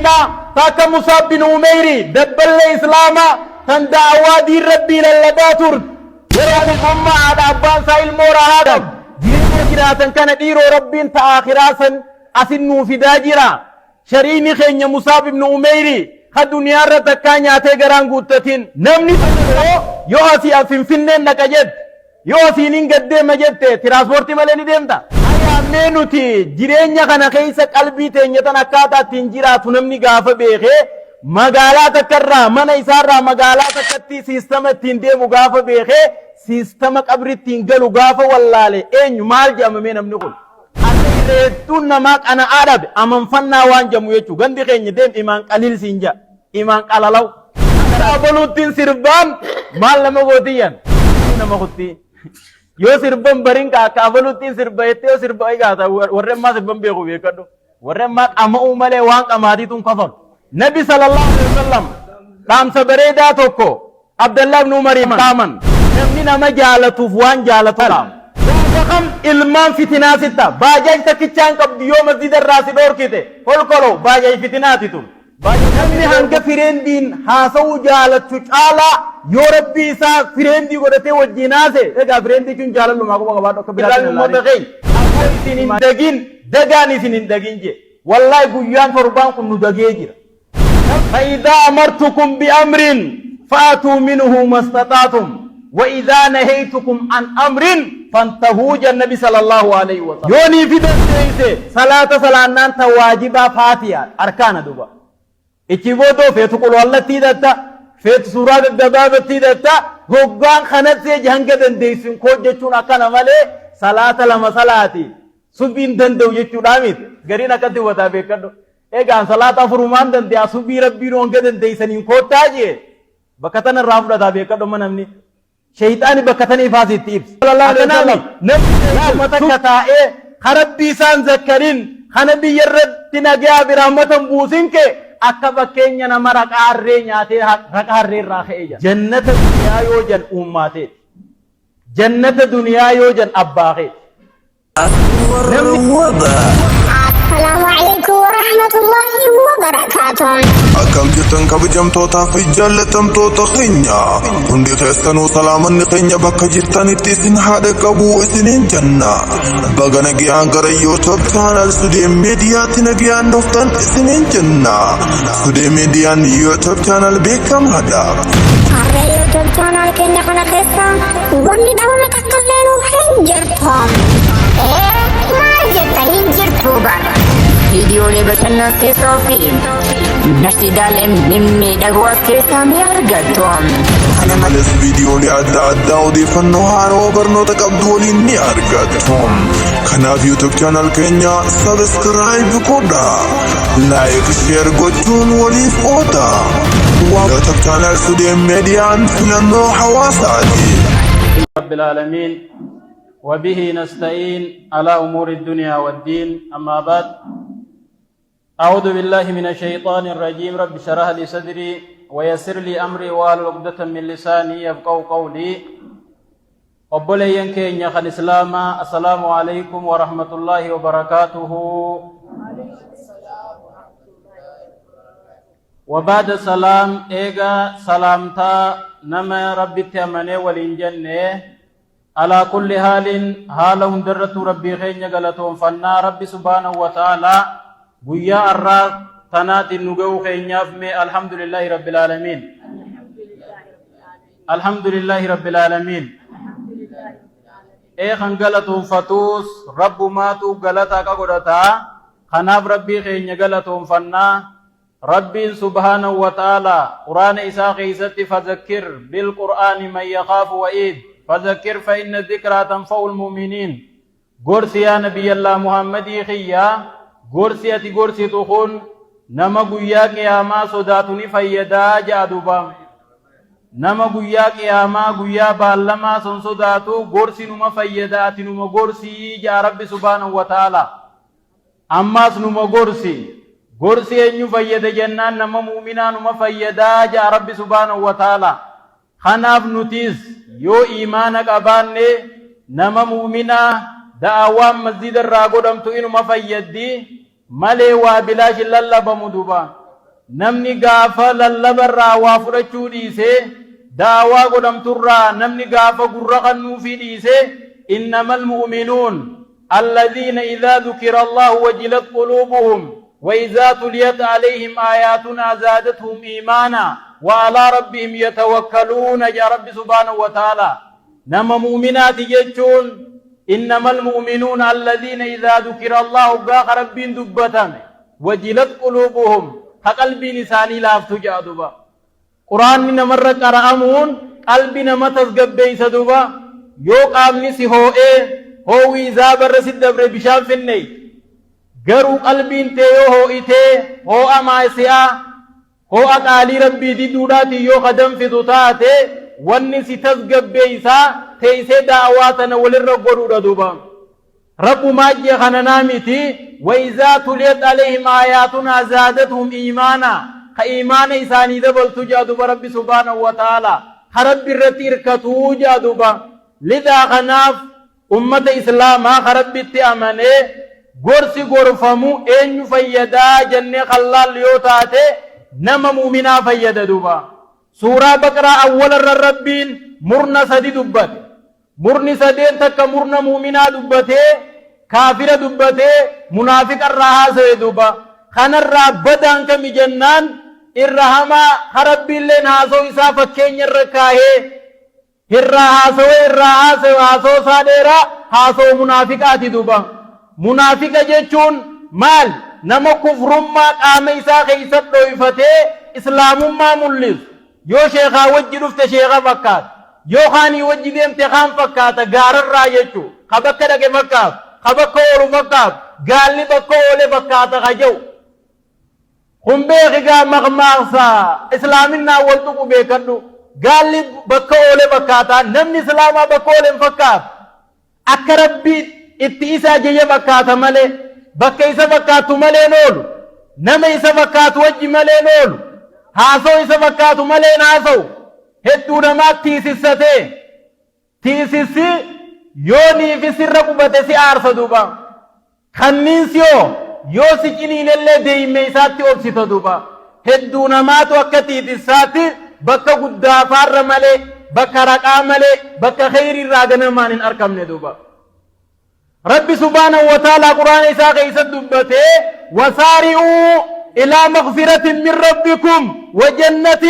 مسكينا تاك مصاب بن عميري دبل الإسلام تندعوا دي ربي للباتور يرى الأمة على أبان سائل مورا هذا جيرو كراتن كان ديرو ربي تآخراسا أسنو في داجرا شريني خين مصاب بن عميري الدنيا رتكاني أتجران قطتين نمني يوهسي أفنفنن نكجد يوهسي نينجد مجد ترانسبورتي مالني ديمتا أمنوتي جيرينيا كنا كيسة قلبي تنجتنا كاتا تنجرا تنمني غافة بيخي مغالات كرا من إسارة مغالات كتي سيستم تندي مغافة بيخي سيستم قبري تنجلو غافة والله إن يمال جاممين أمنقل أسيرتون نماك أنا عرب أمن فنا وان جمو يچو غندي خيني ديم إيمان قليل سنجا إيمان قلالو أبلوتين سربان مال لما غوتيان نما غوتي yo sirban barin ka kabalutin sirba ete yo sirba ay gata warre ma sirban be ko be kado warre ma ama umale wan kamati tun kafal nabi sallallahu alaihi wasallam dam sabare da tokko abdullah ibn umar taman namni na majalatu wan jalatu lam kam ilman fitina sitta bajaj takichan kabdi yo masjid ar-rasi dor kite hol kolo bajaj fitinati tun namni hanga firendin hasaw jalatu ala yo rabbi sa firendi godate wajinase ega firendi kun jalalu mago mago bado kabila motagay sinin dagin dagani sinin daginje wallahi guyan torban kun dagejira fa idha amartukum bi amrin fatu minhu mastata'tum wa idha nahaytukum an amrin fantahu jannabi sallallahu alaihi wasallam yoni fidese salata salanan tawajiba fatiha arkana duba ikibodo fetukul wallati datta فيت سورة الدبابة تيدا غوغان خناتي جهنگا دنديسين كود جچون اكنا مالي صلاة لما صلاتي سبين دندو جچون آميت غرينا كده ودا بكدو ايغان صلاة فرمان دندي سبي ربي رونگا دنديسين كود تاجي بكتن الرافد دا بكدو منمني شيطاني بكتن افاسي تيبس صلى الله عليه وسلم نبي متكتا ايه خربي سان ذكرين خنبي يرد تناغيا برحمتن بوسين كي أكبر كينيا نمرك أرينيا تي رك أرين راخيجا جنة الدنيا يوجن أمتي جنة الدنيا يوجن أباخي السلام عليكم ورحمة الله وبركاته أكم جتن كبجم توتا في جلتم توتا خينيا هندي خيستنو سلاما نخينيا بك جتن اتسن هذا كبو اسنين جنة بغا نجيان غريو تبتان السودي ميديات نجيان دفتن اسنين جنة سودي ميديان يوتيوب channel بكم هذا يوتيوب channel كنا خنا خيستا وني دولة تقللوا حنجرتهم ما جتا هنجرتوبا فيديو لبسنا في صوفي نشتي دالم ممي دقواس كيسا ميارغتهم أنا مالس فيديو لأدى ودي فنوهار وبرنو تقبضوا لني أرغتهم كنا في يوتيوب channel كينيا سبسكرايب كودا لايك شير قوتون ولي فوتا يوتيوب channel سودي ميديان فلنو حواساتي رب العالمين وبه نستعين على أمور الدنيا والدين أما بعد أعوذ بالله من الشيطان الرجيم رب اشرح لي صدري ويسر لي أمري واحلل عقدة من لساني يفقهوا قولي وبلين كينيا خل الإسلام السلام عليكم ورحمة الله وبركاته وبعد السلام إيجا سلامتا نما ربي تأمني والإنجنة على كل حالهم درت ربي خينيا غلطهم فنا ربي سبحانه وتعالى بويا الرا تنات النجو خينيا في الحمد لله رب العالمين الحمد لله رب العالمين إيه خن غلطهم فتوس رب ماتو غلطا كغدتا خناب ربي خينيا غلطهم فنا ربي سبحانه وتعالى قرآن إساء قيست فذكر بالقرآن من يخاف وإيد فذكر فإن الذكرى تنفع المؤمنين قرسي يا نبي الله محمد خيا قرسي قرسي تخون نما قويا قياما صداتني فيدا جادوبا نما قويا قياما قويا بالما سن صداتو قرسي نما فيدات نما قرسي جا رب سبحانه وتعالى أما نما قرسي قرسي أن يفيد جنان نما مؤمنا نما فيدا جا رب سبحانه وتعالى خناف نتيز يو إيمانك أباني نما مؤمنا دعوام مسجد الراغودم تو إنو مفيدي مالي وابلاش لله بمدوبا namni gaafa lallabarraa waa fudhachuu dhiise daawaa godhamturraa namni gaafa gurra qannuufii dhiise innamal mu'minuun alladhiina idhaa dhukira allahu wajilat quluubuhum wa idhaa tuliyat alayhim aayaatunaa zaadathum iimaana wa alaa rabbihim yatawakkaluuna ya rabbi subhaanahu wa ta'ala nama mu'minaati jechuun innamal mu'minuuna alladhiina idhaa dhukira allahu gaafa rabbiin dubbatame wajilat quluubuhum qalbiin isaanii laaftu jedha duba quraanni namarra qara'amuun qalbii nama tasgabbeeysa duba yoo qaamni si hoo'ee hoowii isaa barra si dabre bishaan finne garuu qalbiin tee yoo hoo'itee hoo'a maasi'aa hoo'a qaalii rabbii didduudhaati yoo qadanfitu taate wanni si tasgabbeeysaa teeysee daawaa tana walirra godhuudha duba rabbu maajjee kana naamiti wa izaa tuliyat alayhim aayaatunaa zaadathum iimaana ka iimaana isaanii dabaltu jedha duba rabbi subhaanahu wa ta'ala ka rabbi irratti irkatuu jedha duba lidaa kanaaf ummata islaamaa ka rabbitti amanee gorsi gorfamu eenyu fayyadaa jennee qallaal yoo taate nama mu'minaa fayyada duba suuraa baqraa awwalarra rabbiin murna sadi dubbate murni sadeen takka murna mu'minaa dubbatee kaafira dubbatee munaafiqa irraa haasa'e duba kanarraa badaan kami jennaan irra hamaa harabbiilleen haasoo isaa fakkeenya irra kaahee irraa haasoo isaa dheeraa haasoo munaafiqaati duba munaafiqa jechuun maal nama kufrummaa qaama isaa keessatti dho'ifatee islaamummaa mul'isu yoo sheekaa wajji dhufte sheeka fakkaata yoo kaanii wajji deemte kaan fakkaata gaararraa jechuu ka bakka dhaqe fakkaatu ka bakka oolu fakkaatu gaalli bakka oole fakkaata ka jehu kun beekigaa maqmaaqsaa islaaminaa wal tuqu beekadhu gaalli bakka oole fakkaata namni islaamaa bakka oole hin fakkaatu akka rabbii itti isa ajaje fakkaata malee bakka isa fakkaatu malee noolu nama isa fakkaatu wajji malee noolu haasoo isa fakkaatu malee haasa'u hedduu namaa tiisissatee tiisissi yoo niifisirra qubate si aarsa duba kanniinsi yoo si ciniinellee deeyme isaatti obsita duba hedduu namaatu akka tiitissaatti bakka guddaafaarra malee bakka raqaa malee bakka kheyriirraa ganamaan hin argamne duba rabbi subhaanahu wa ta'ala quraana isaa keessatti dubbate wasaari'uu إلى مغفرة من ربكم وجنة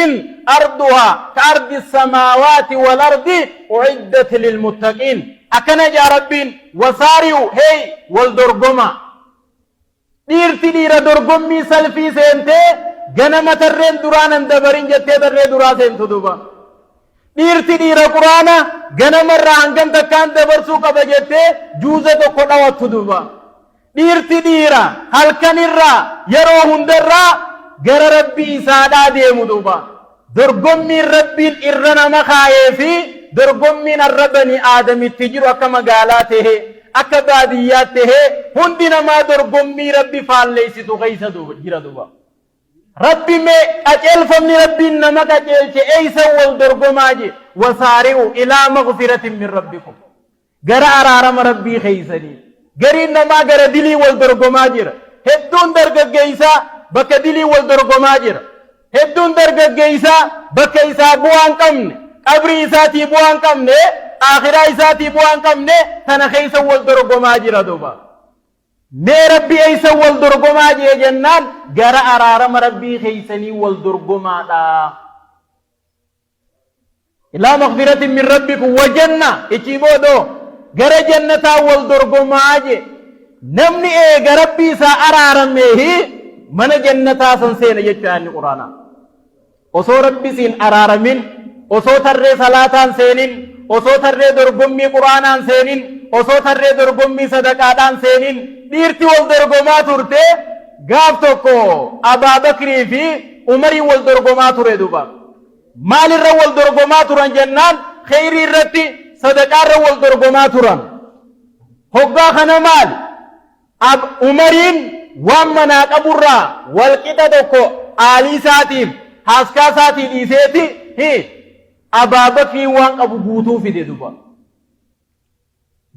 أرضها كأرض السماوات والأرض أعدت للمتقين أكنا يا ربين وساريو هي والدرقما ديرتي ديرا درقمي سلفي سنتي جنما ترين درانا دبرين جتة ترين درا سنتو دوبا ديرتي ديرا قرانا جنما رانجن تكان دبرسو كبجتة جوزة تقولا وتدوبا dhiirti dhiira halkanirraa yeroo hundarraa gara rabbii isaadhaa deemu duuba dorgommiin rabbiin irra nama kaayee fi dorgommiin arra banii aadamitti jiru akka magaalaa tahee akka baadiyyaa tahee hundi namaa dorgommii rabbi faalleessitu keessa jira duuba rabbi mee qaceelfamni rabbiin nama qaceelche eeysa wal dorgomaa je wasaari'u ilaa magfiratin min rabbikum gara araarama rabbii keeysanii gariin namaa gara dilii wal dorgomaa jira hedduun dargaggeeysaa bakka dilii wal dorgomaa jira hedduun dargaggeeysaa bakka isaa bu'aa hin qabne qabrii isaatii bu'aa hin qabne akhiraa isaatii bu'aa hin qabne tana keessa wal dorgomaa jira duuba mee rabbi eeysa wal dorgomaa jee jennaan gara araarama rabbii keeysanii wal dorgomaadha ilaa magfiratin min rabbikum wa janna ichi boodoo gara jannataa wal dorgomaa je namni eega rabbii isaa araarameehi mana jannataa san seena jechuudha inni quraana osoo rabbi siin araaramin osoo tarree salaataan seenin osoo tarree dorgommii quraanaan seenin osoo tarree dorgommii sadaqaadhaan seenin dhiirti wal dorgomaa turte gaaf tokko Abaabakrii fi Umarii wal dorgomaa ture duba maalirra wal dorgomaa turan jennaan kheyrii irratti sadaqaarra wal dorgomaa turan hoggaa kana maal Umariin waan manaa qaburraa wal qixa tokko aalii isaatiif haaskaa isaatii dhiiseeti Abaabakrii waan qabu guutuu fide duba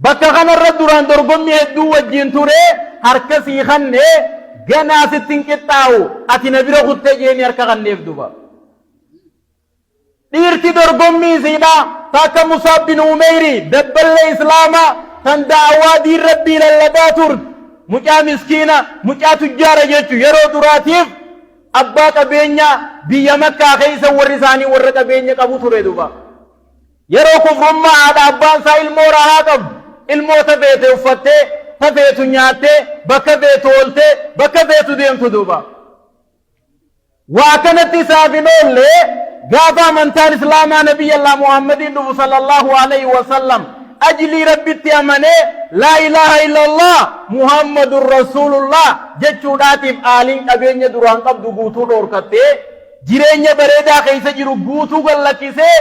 bakka kanarra duraan dorgommii hedduu wajjin ture harka sii kanne ganaa sittin qixxaawu ati na bira kuttee jeeni harka kanneef duba dhiirti dorgommii isiidha takka Musaab bin Umeyri dabballee islaamaa tan daawaa diin rabbii lallabaa turte mucaa miskiina mucaa tujjaara jechuun yeroo duraatiif abbaa qabeenya biyya Makkaa keessa warri isaanii warra qabeenya qabu ture duba yeroo kufrummaa haadha abbaan isaa ilmoo rahaa qabu ilmoota feete uffattee tafeetu nyaattee bakka feetu ooltee bakka feetu deemtu duba waa kanatti isaaf hin oolle gaafa amantaan islaamaa nabiyyallaa Muhammadiin dhufu sallallahu alaihi wasallam ajlii rabbitti amanee laa ilaaha illallah muhammadun rasulullah jechuudhaatiif aaliin qabeenya duraan qabdu guutuu dhoorkattee jireenya bareedaa keessa jiru guutuu kan lakkisee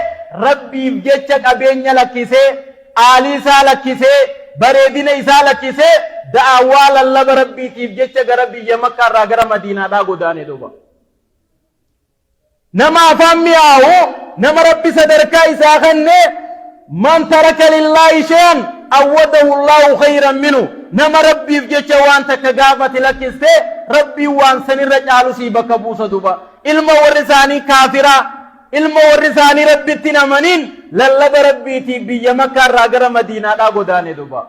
rabbiif jecha qabeenya lakkisee aalii isaa lakkisee bareedina isaa lakkisee da'awaa lallaba rabbiitiif jecha gara biyya Makkaa irraa gara Madiinaadhaa godaane duba nama afaan mi'aawu nama rabbi sadarkaa isaa kenne man taraka lillahi shay'an awwadahu Allahu khayran minhu nama rabbiif jecha waan takka gaafate lakkiste rabbii waan sanirra caalu sii bakka buusa duba ilma warri isaanii kaafira ilma warri isaanii rabbitti namaniin lallaba rabbiitiif biyya Makkaa irraa gara Madiinaadhaa godaane duba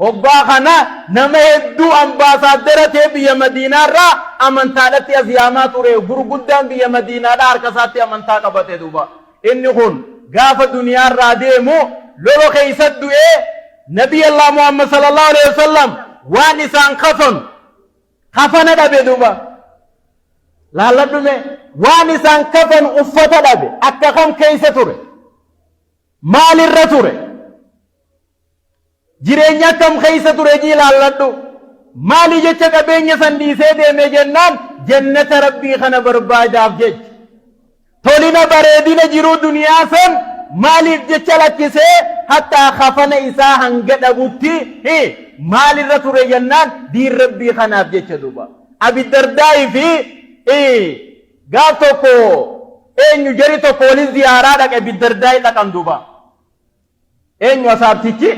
hoggaa kana nama hedduu ambaasaaddara ta'e biyya Madiinaarraa amantaadhatti as yaamaa ture gurguddaan biyya Madiinaadhaa harka isaatti amantaa qabate duba inni kun gaafa duniyaarraa deemu lolo keessatti du'ee nabiyallah Muhammad sallallahu alaihi wasallam waan isaan kafana dhabe duba laalladhume waan isaan kafan uffata dhabe akka kam keessa ture maalirra ture jireenya akkam keessa ture jii laalladhu maali jecha qabeenya san dhiisee deeme jennaan jannata rabbii kana barbaadaaf jecha tolina bareedina jiruu duniyaa san maaliif jecha lakkisee hatta kafana isaa hanga dhabutti maalirra ture jennaan diin rabbii kanaaf jecha duba Abi Dardaa'ii fi gaaf tokko eenyu jari tokko waliin ziyaaraa dhaqe Abi Dardaa'ii dhaqan duba eenyu asaabtichi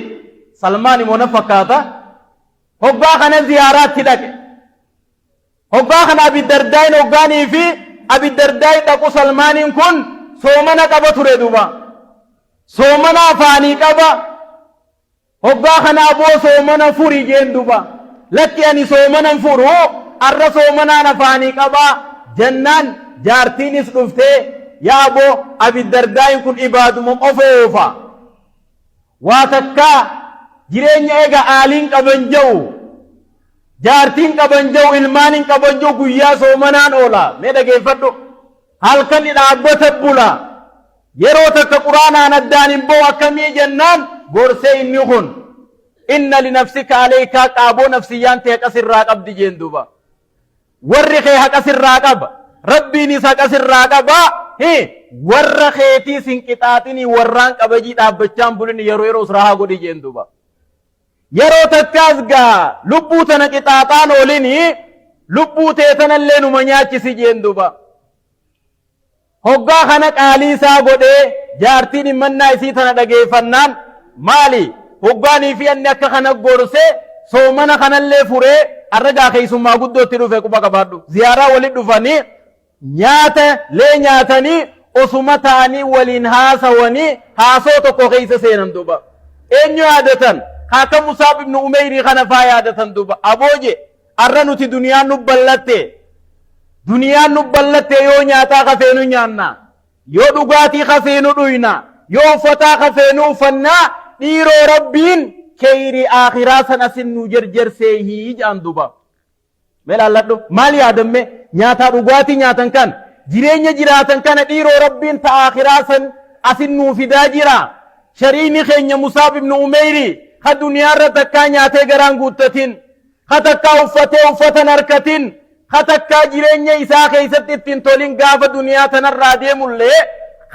Salmaan immoo na fakkaata hoggaa kana ziyaaraatti dhaqe hoggaa kana Abi Dardaa'ii hoggaanii fi Abi Dardaa'ii dhaqu Salmaaniin kun soomana qaba ture duba soomana afaanii qaba hoggaa kana aboo soomana furi jeen duba lakki ani soomana furu arra soomanaan afaanii qaba jennaan jaartiinis dhuftee yaa aboo Abi Dardaa'ii kun ibaaduma qofa oofa waa takkaa jireenya eega aaliin qaban jiru jaartiin qaban jiru ilmaaniin qaban jiru guyyaa soomanaan oola mee dhageeffadhu halkan dhaabbata bula yeroo takka quraanaan addaan hin ba'u akkamii jennaan gorsee inni kun inna linafsika alayka qaaboo nafsiyyaan ta'e qasirraa qabdi jeen duba warri kee haqa sirraa qaba rabbiinis haqa sirraa qaba warra keetii sin qixaaxinii warraan qabajii dhaabbachaan bulin yeroo israhaa godhi jeen duba yeroo takkaas gaa lubbuu tana qixaaxaan oolini lubbuu teetanallee numa nyaachisi jeen duba hoggaa kana qaalii isaa godhee jaartiin himannaa isii tana dhageeffannaan maali hoggaanii fi anni akka kana gorse soomana kanallee furee arragaa keessummaa guddootti dhufe quba qabaadhu ziyaaraa waliin dhufanii nyaata lee nyaatanii osuma ta'anii waliin haasawanii haasoo tokko keessa seenan duba eenyu yaadatan haka Musaab ibn Umeyri kana faa yaadatan duba abooje arra nuti duniyaan nu ballatte yoo nyaataa kafeenu nyaanna yoo dhugaatii kafeenu dhuyna yoo uffataa kafeenu uffannaa dhiiroo rabbiin kheyrii akhiraa san asin nu jarjarseehii jedhan duba melaalladhu maal yaadamme nyaataa dhugaatii nyaatan kan jireenya jiraatan kana dhiiroo rabbiin ta akhiraa san asin nu fidaa jira shariini keenya Musaab ibn Umeyri ka duniyaarra takkaa nyaatee garaan guuttatin ka takkaa uffatee uffatan harkatin ka takkaa jireenya isaa keessatti ittiin tolin gaafa duniyaa tanarraa deemullee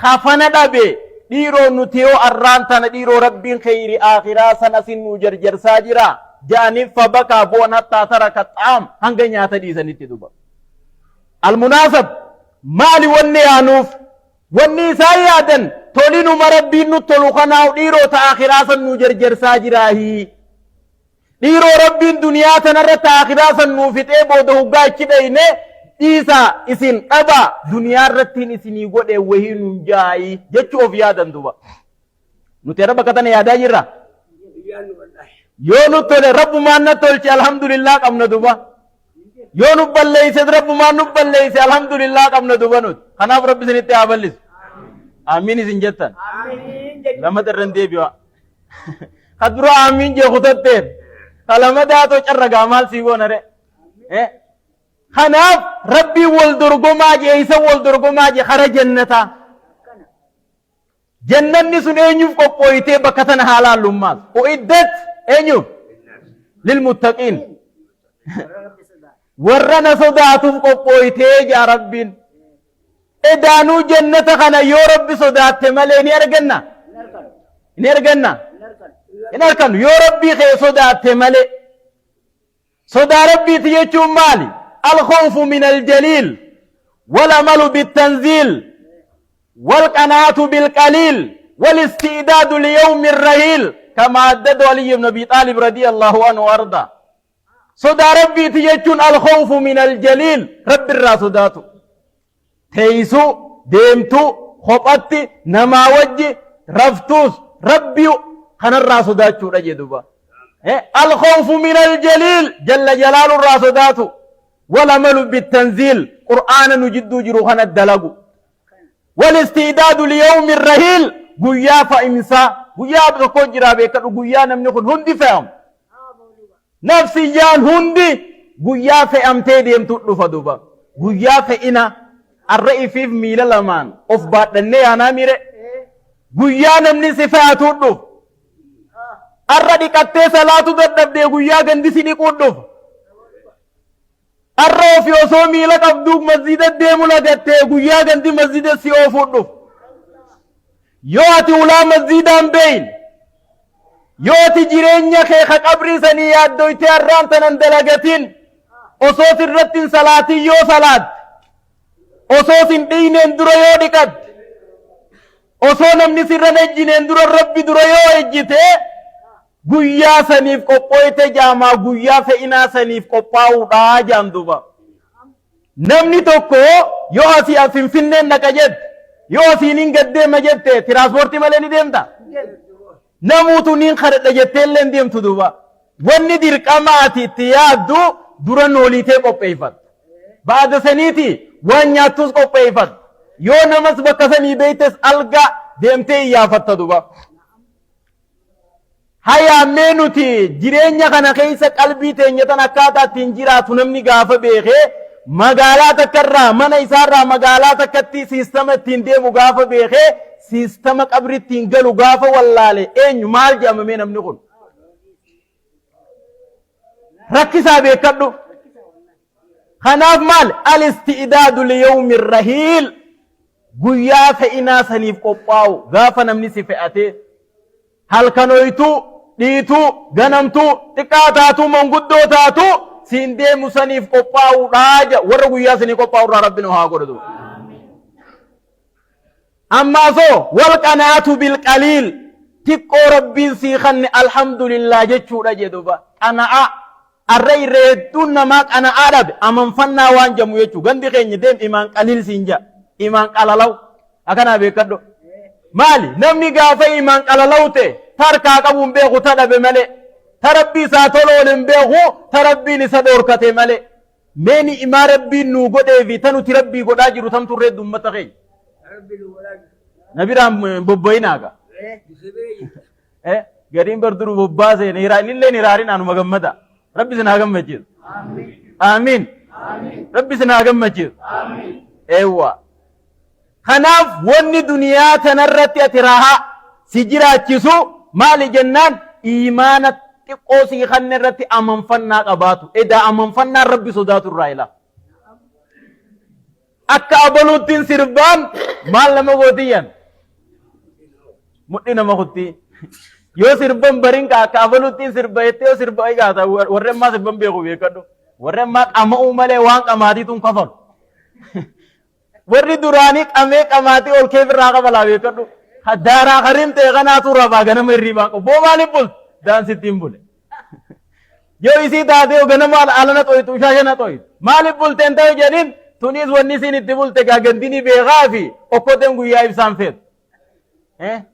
kafana dhabe dhiiroo nuti yoo arraan tana dhiiroo rabbiin kheyrii akhiraa sana sin nu jarjarsaa jira ja'aniif fabakaa boon hattaa taraka xaam hanga nyaata dhiisanitti duba almunaasab maali wanni yaanuuf wanni isaan yaadan tolinuma rabbiin nu tolu kanaa'u dhiiroo ta akhiraa san nu jarjarsaa jiraahi dhiiroo rabbiin duniyaa tanarratti akhiraa san nuu fixee booda hoggaa achi dhayne dhiisa isin dhaba duniyaa irrattiin isinii godhe wahii nun jaayi jechuu of yaadan duba nuti rabba katana yaadaa jirra yoo nu tole rabbumaan na tolche alhamdulillah qabna duba yoo nu balleeyse rabbumaan nu balleeyse alhamdulillah qabna duba nuti kanaaf rabbi isinitti haa ballisu amiin isin jettan lama irran deebi'a kadura amiin jee kutatteen kalama daatoo carragaa maal sii goona re kanaaf rabbii wal dorgomaa jee isa wal dorgomaa jee kara jannata jannanni sun eenyuuf qophooyitee bakka tana haalaalummaas uiddat eenyuuf lilmuttaqiin warra na sodaatuuf qophooyitee jaa rabbiin edaanuu jannata kana yoo rabbi sodaatte malee ni arganna ni arganna in arkannu yoo rabbii kee sodaatte malee sodaa rabbiiti jechuun maali الخوف من الجليل والأمل بالتنزيل والقناعة بالقليل والاستعداد ليوم الرحيل كما عدد علي بن أبي طالب رضي الله عنه وارضاه صدى ربي تيجون الخوف من الجليل رب الراسدات تيسو ديمتو خطأتي نما وجه رفتوس ربي خنا الراسدات شو رجدوبا الخوف من الجليل جل جلال الراسدات والأمل بالتنزيل قرآن نجد جروحنا الدلق والاستعداد ليوم الرحيل قويا فإمسا قويا بذكو جرابي كتو قويا نمنخن هندي فهم نفسيان هندي قويا فأمتي ديم تطلو فدوبا قويا فإنا الرئي فيف ميلا لمان of baadhannee aanaa mire guyyaa namni si fe'atu dhuf arra dhiqattee salaatu dadhabdee guyyaa gandi si dhiquu dhuf arra ofi osoo miila qabduuf masjida deemu lagattee guyyaa gandi masjida si oofuu dhuf yoo ati ulaa masjidaan beeyin yoo ati jireenya kee ka qabrii sanii yaaddoytee arraan tanan dalagatin osoo sirrattin salaatin yoo salaat osoo sin dhiineen dura yoo dhiqat osoo namni sirran ejjineen dura rabbi dura yoo ejjite guyyaa saniif qophooyte jaamaa guyyaa fe'inaa saniif qophaa'uudhaa jaan duba namni tokko yoo asii as Finfinneen dhaqa jette yoo asiin hin gaddeema jette tiraanspoortii malee ni deemta namuutu niin kadhadha jetteellee hin deemtu duba wanni dirqama ati itti yaaddu dura nooliitee qopheeffatu baada saniiti waan nyaattus qopheeffatu yoo namas bakka sanii beeytes alga deemtee iyyaafatta duba hayaamee nuti jireenya kana keessa qalbii teenya tan akkaataa ittiin jiraatu namni gaafa beekee magaalaa takkarraa mana isaarraa magaalaa takkatti siistama ittiin deemu gaafa beekee siistama qabri ittiin galu gaafa wallaale eenyu maal jedhamamee namni kun rakkisaa beekadhu kanaaf maal alisti'daadu liyawmi rahiil guyyaa fe'inaa saniif qophaa'u gaafa namni si fe'atee halkanoytuu dhiituu ganamtuu xiqqaa taatuu manguddoo taatuu siin deemu saniif qophaa'uudhaa warra guyyaa sanii qophaa'urraa rabbinu haa godhatu ammaasoo wal qanaatu bilqaliil xiqqoo rabbiin sii kanne alhamdulillah jechuudha jedhuba qana'a arra irree hedduun namaa qana'aa dhabe amanfannaa waan jamu jechuu gandi keenya deem imaan qaliil siin ja imaan qalalaw akkanaa beekadho maali namni gaafa imaan qalalaw ta'e tarkaa qabuun beeku ta dhabe malee ta rabbii isaa toloon hin beeku ta rabbiin isa dhoorkate malee meeni imaa rabbiin nuu godhee fi ta nuti rabbii godhaa jiru tam turree dummata keenya nabiraan bobboyinaaga gadiin barduru bobbaasee illee niraarin anuma gammada rabbi sinaa gammachiisu amiin rabbi sinaa gammachiisu eewwa kanaaf wanni duniyaa tanarratti ati raahaa si jiraachisu maali jennaan iimaana xiqqoo sii kanne irratti amanfannaa qabaatu edaa amanfannaan rabbi sodaatu irraa ila akka abaluuttiin sirbaan maal nama gootiyyan mudhi nama kutti yoo sirban barin ka akka abaluuttiin sirba jettee yoo sirba eegaata warri ammaa sirban beeku beekadhu warri ammaa qama'uu malee waan qamaatiituun kafalu warri duraanii qamee qamaatii ol keef irraa qabalaa beekadhu daaraa karim ta'e kanaatu rabaa ganama hirriibaa qabu boo maaliif bultu daansittiin bule yoo isii taatee ganama alana xoytu shaashana xoytu maaliif bulteen ta'u jedhin tunis wanni isin itti bulte gaagandini beekaa fi okkoteen guyyaa ibsaan feetu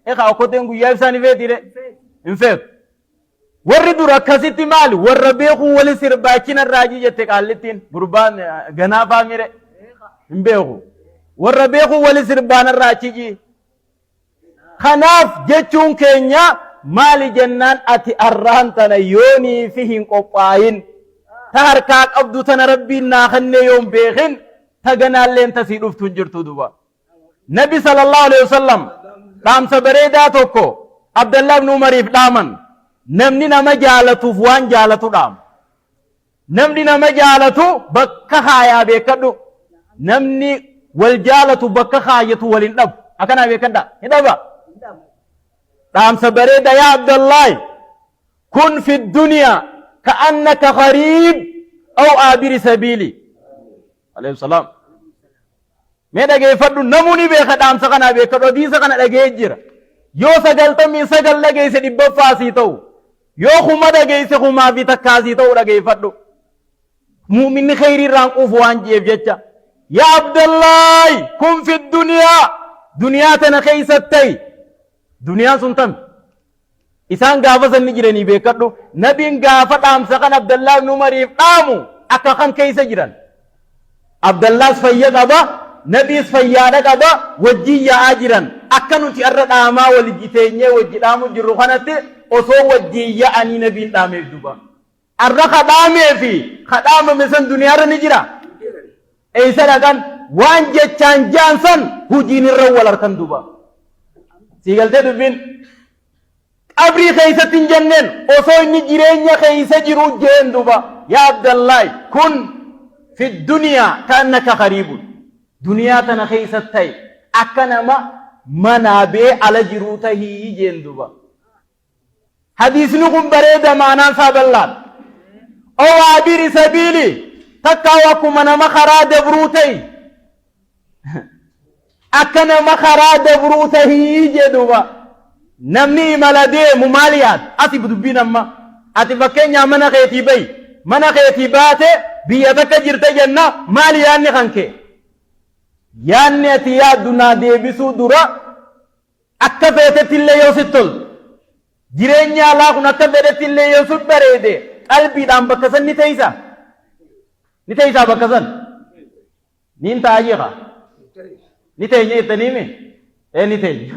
ekaa okkoteen guyyaa ibsaan feetire hin feetu warri dur akkasitti maali warra beekuu wali sirbaachina raajii jette qaallittiin gurbaan ganaafaa mire hin beeku warra beekuu wali sirbaana raachiji kanaaf jechuun keenya maali jennaan ati arraan tana yoonii fi hin qophaayin ta harkaa qabdu tana rabbiin naa kenne yoon beekin ta ganaalleen tasii dhuftu hin jirtu duba nabi sallallahu alaihi wasallam dhaamsa bareedaa tokko abdallah ibn umariif dhaaman namni nama jaalatuuf waan jaalatu dhaam namni nama jaalatu bakka haayaa beekadhu namni wal jaalatu bakka haayatu walin dhabu akana beekadha hidaba dhaamsa bareeda yaa abdallahi kun fi dunya ka'annaka gharib aw abiri sabili alayhi salam mee dhageeffadhu namuni beeka dhaamsa kana beekadhu hadiisa kana dhagee jira yoo 99 dhageesse dhibbaffaasii ta'u yoo kuma dhageesse kumaa fi takkaasii ta'u dhageeffadhu mu'minni khayrii irraan quufu waan ji'eef jecha yaa abdallahi kun fi dunya duniyaa tana keeysatti duniyaan sun tam isaan gaafa sanni jiranii beekadhu nabiin gaafa dhaamsa kan abdallah ibn umariif dhaamu akka kan keeysa jiran abdallaas fayya qaba nabiis fayyaadha qaba wajjii yaa'aa jiran akka nuti arra dhaamaa walitti teenyee wajji dhaamu jirru kanatti osoo wajjii yaa'anii nabiin dhaameef duba arra kadhaamee fi kadhaamame san duniyaarra ni jira eeysa dhaqan waan jechaan jaansan hujiin irra wal harkan duba siigaltee dubbiin qabrii keeysatti hin jenneen osoo inni jireenya keeysa jiru jeen duba yaa abdallahi kun fi duniyaa kaannaka gariibun duniyaa tana keeysatti ta'e akka nama manaa bee ala jiruu tahii jeen duba hadiisni kun bareeda maanaan isaa bal'aan oo abiri sabiili takkaa akkuma nama karaa dabruu ta'i akka nama karaa dabruu tahii jedhuba namni imala deemu maal yaad ati dubbiin amma ati fakkeenyaa mana keetii bayi mana keetii baate biyya takka jirte jenna maal yaadni kan kee yaadni ati yaaddu naa deebisuu dura akka feetetti illee yoo sitti toltu jireenya alaa kun akka fedhetti illee yoo sitti bareede qalbiidhaan bakka san ni teeysaa bakka san niin ta'a jeeqa ni teenye ittaniimi ni teenye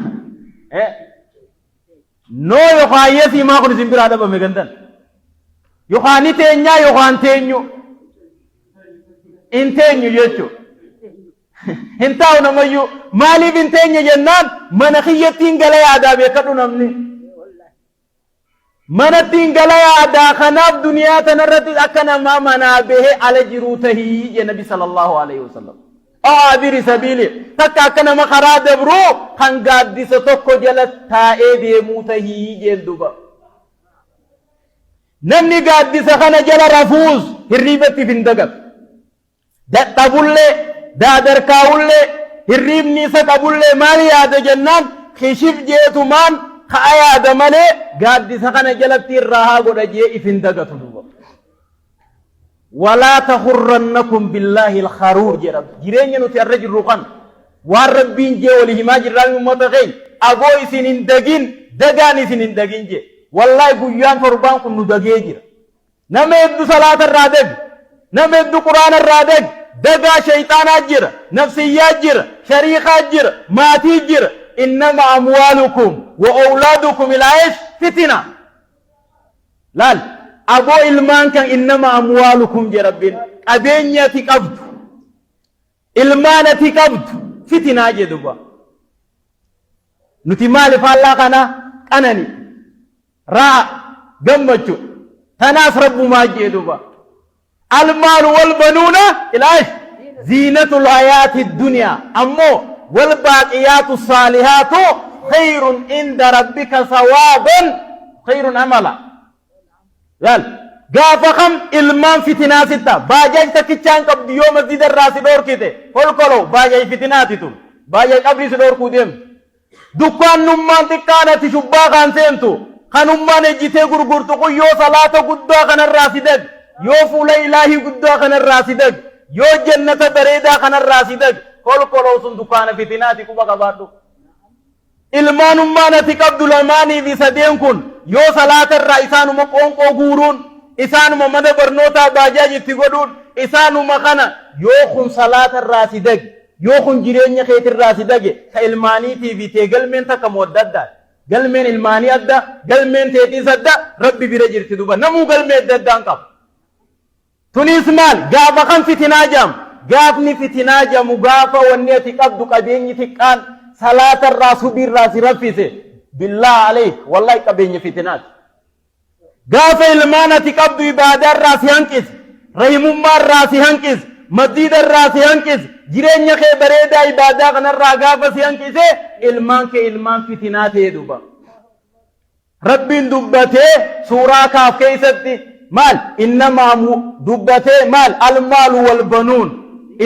noo yookaan yeesii maa kun isin biraa dhabame gandan yookaan ni teenyaa yookaan teenyu in teenyu jechuun hin taa'u namayyuu maaliif hin teenye jennaan mana kiyyattiin gala yaadaa beekadhu namni manattiin gala yaadaa kanaaf duniyaa tanarratti akka namaa manaa bahee ala jiruu tahii je nabi sallallahu alaihi wasallam abiri sabili takka akka nama karaa dabruu kan gaaddisa tokko jala taa'ee deemuu tahii jeen duba namni gaaddisa kana jala rafuus hirriibatti hin dagat dadhabullee daadarkaa'ullee hirriibni isa qabullee maal yaada jennaan kishif jeetumaan ka'a yaada malee gaaddisa kana jalatti irraa haa godha jee if hin dagatu duba ولا تغرنكم بالله الخرور جرب جيرين نوتي الرجل روقان والربين جي ولهما جرام متقين أبوي سنين دقين دقاني سنين دقين جي والله قيان فربان كن ندقين جر نما يبدو صلاة الرادق نما يبدو قرآن الرادق دقا شيطان جر نفسيات جر شريخات جر ماتي جر إنما أموالكم وأولادكم العيش فتنة لال أبو إلمان كان إنما أموالكم جربين أبينيا تكبت إلمان تكبت فتنة جدوبا نتمال فالله كانني را جمجو تناس رب ما جدوبا المال والبنون إلاش زينة الحياة الدنيا أمو والباقيات الصالحات خير عند ربك ثوابا خير عملا قال قافقم إلمان فتنات التا باجاج تكيشان قبض يوم مسجد الراس دور كده قل قلو باجاج فتناتتم باجاج قبري سدور كوديم دكان نمان تكانت شبا كان سيمتو kanummaan ejjitee gurgurtu kun yoo salaata guddaa kanarraa si dag yoo fuula ilaahii guddaa kanarraa si dag yoo jannata bareedaa kanarraa si dag kolkoloo sun dukaana fitinaati quba qabaadhu ilmaanummaan ati qabdu lamaanii fi sadeen kun yoo salaata irraa isaanuma qoonqoo guuruun isaanuma mana barnootaa baajaaji itti godhuun isaanuma kana yoo kun salaata irraa si dag yoo kun jireenya keetirraa si dage ka ilmaaniitii fi tee galmeen takka moodda addaa galmeen ilmaanii adda galmeen teetiis adda rabbi bira jirti duba namuu galmee adda addaan qaba tunis maal gaafa kan fitinaa jaamu gaafni fitinaa jaamu gaafa wanni ati qabdu qabeenyi xiqqaan salaata irraa subiirraa si raffise billaa alayk wallahi qabeenyi fitinaati gaafa ilmaan ati qabdu ibaadaa irraa si hanqise rahimummaa irraa si hanqise masjiida irraa si hanqise jireenya kee bareedaa ibaadaa kanarraa gaafa si hanqise ilmaan kee ilmaan fitinaa ta'e duba rabbiin dubbatee suuraa kaaf keessatti maal innamaa dubbatee maal almaalu wal banuun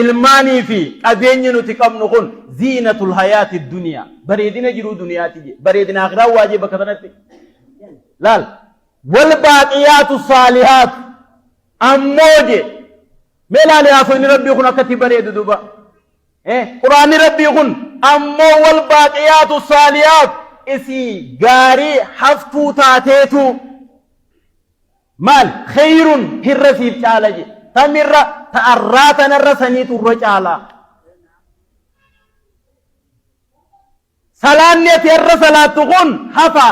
ilmaanii fi qabeenyi nuti qabnu kun ziinatul hayaati duniyaa bareedina jiruu duniyaati je bareedina akhiraa waajee bakka sanatti laal wal baaqiyaatu saalihaat ammoo je ملالي أفني ربي يكون أكتي بريد دوبا قرآن ربي يكون أمو والباقيات الصالحات إسي غاري حفتو تاتيتو مال خير هرسيب تعالى تمر تأراتنا الرسنيت الرجالة سلانية الرسالة تكون حفا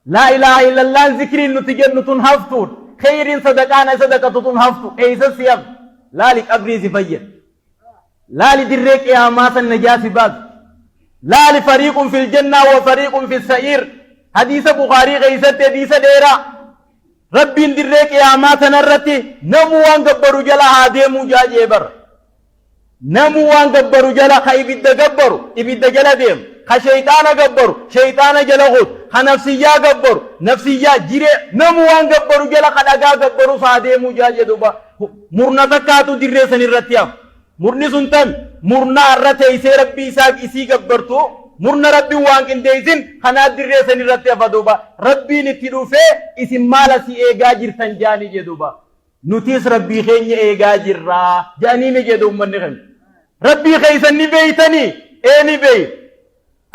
لا إله إلا الله ذكرين نتجنة حفتو خير صدقانا صدقة حفتو إيسا سيام لا لقبري سفير لا لدريك يا ماس النجاس باز لا لفريق في الجنة وفريق في السعير حديث بخاري غيثت حديث ديرا ربي دريك يا ماس نرتي نموان قبرو جلا هادي مجاجي بر نموان قبرو جلا خيبد قبرو إبد جلا ديم خشيطان قبرو شيطان جلا غد خنفسيا قبرو نفسيا جيري نموان قبرو جلا خدقا قبرو سادي مجاجي دوبا murna takkaatu dirree san irratti hafu murni sun tan murna irra teessee rabbii isaa isii gabbartu murna rabbiin waan qindeessin kanaa dirree san irratti hafa duuba rabbiin itti dhufee isin maala si eegaa jirtan jaanii jedhuuba nutis rabbii keenya eegaa jirraa jaanii ni jedhu ummanni keenya rabbii keessan ni beeytanii ni beey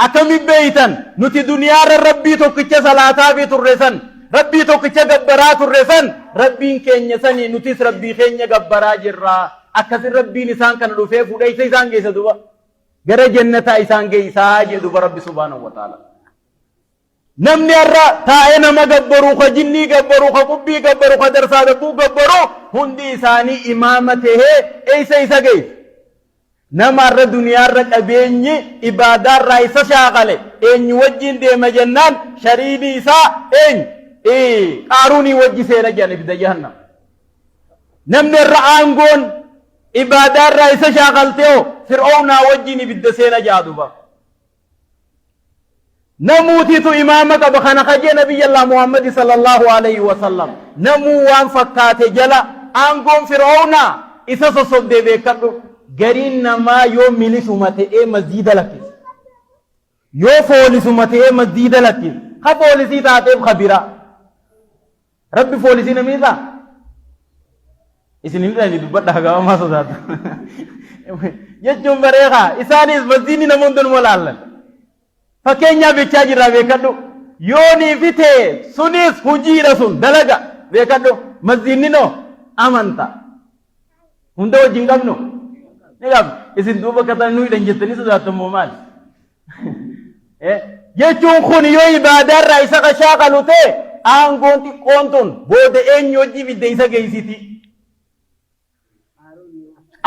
akkami beeytan nuti duniyaarra rabbii tokkicha salaataa fi turre san ربي توكيتشا غبرات الرسن ربين كينيا سني نوتيس ربي كينيا غبرا جرا اكثر ربي نسان كان دوفه فوداي سيسان گيسا دوبا غره جنتا ايسان گيسا جدو رب سبحانه وتعالى نمني ارا تاينا مغبرو خجني غبرو خقبي غبرو خدرسا دبو غبرو هندي ثاني امامته ايسا گيس نمر دنيا رك ابيني عبادت رايس شاغله ان وجين دي مجنان شريدي سا ان قاروني وجي سينا جاني في جهنم نمني الرعانقون عبادات رئيس شاغلتيو فرعون وجيني في سينا جادوبا نموتي تو إمامك بخانا خجي نبي الله محمد صلى الله عليه وسلم نمو وان فكات جلا أنقون فرعون إسا سصد دي بيكتو غرين نما يوم ملي سمته مزيد لكي يو فولي سمته مزيد لكي خفولي سيتاتيب خبيرا ربي فوليسي نميزا إسنين رأيني دبت دهغا ما صدات يجون بريخا إسانيس مزيني نموندن مولال فكينيا بيچاجي را بيكادو يوني فيته سنيس هجي رسول دلغا بيكادو مزيني نو أمانتا هندو جنگم نو نگم إسن دوبا كتا نوي دنجتني صدات مومال يجون خوني يو إبادار رئيسا خشاقلو ته aangoonti qoontuun booda eenyu hojii fidde isa geessiti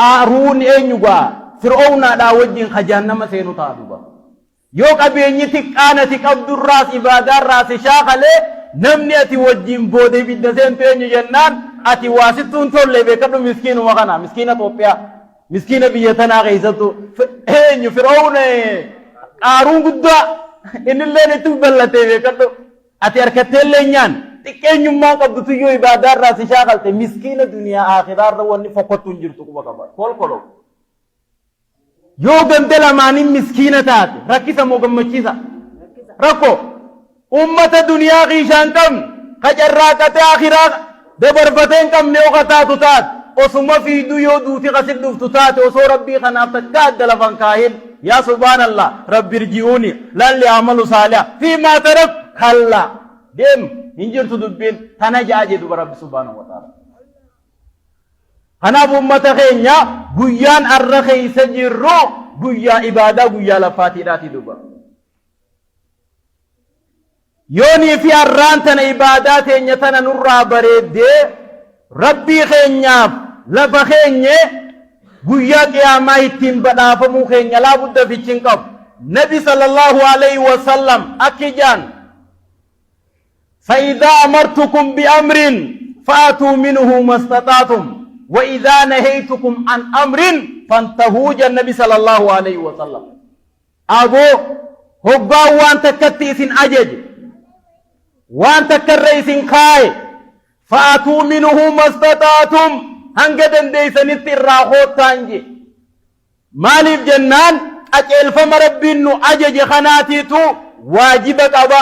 aaruun eenyu gaa fir'oonaadhaa wajjin kajaannama seenu ta'a duba yoo qabeenyi xiqqaan ati qabdurraas ibaadaarraas shaaqalee namni ati wajjin booda fidde seentu eenyu jennaan ati waasittuun tolle beekadhu miskiinuma kana miskiina Itoophiyaa miskiina biyya tanaa keessattu eenyu fir'oon aaruun guddaa innillee itti bal'atee beekadhu ati arkatelle nyan xiqqeenyummaa qabdutu yoo ibaadaarraa si shaaqalte miskiina duniyaa akhiraarra wanni fokkottuun jirtu quba qaba kolkolo yoo gande lamaaniin miskiina taate rakkisa moo gammachiisa rakko أمة الدنيا غيشان كم خجراكة آخرة دبرفتين كم نيوغتا تتات وثم في ديو دوتي غسل دفتات وصو ربي خنافتك قاد لفن كاهن يا سبحان الله ربي رجيوني لن لعمل صالح فيما ترك خلا دم هنجر تدبين تنجا جدو رب سبحانه وتعالى أنا بأمة خينيا بيان الرخي سجرو بيا إبادة بيا لفاتيراتي دوبا يوني في الرانتن إبادات يتنا نورا بريد ربي خينيا لفا خينيا بيا قياما يتين بدا فمو خينيا لا بد في چنكب نبي صلى الله عليه وسلم أكيجان فإذا أمرتكم بأمر فأتوا منه ما استطعتم وإذا نهيتكم عن أمر فانتهوا النبي صلى الله عليه وسلم أبو هبا وان تكتئس أجج وان تكرئس خاي فأتوا منه ما استطعتم هنگدن ديسن التراخوت تانجي مالي جنان أجل فمربين أجج خناتيتو واجبك أبا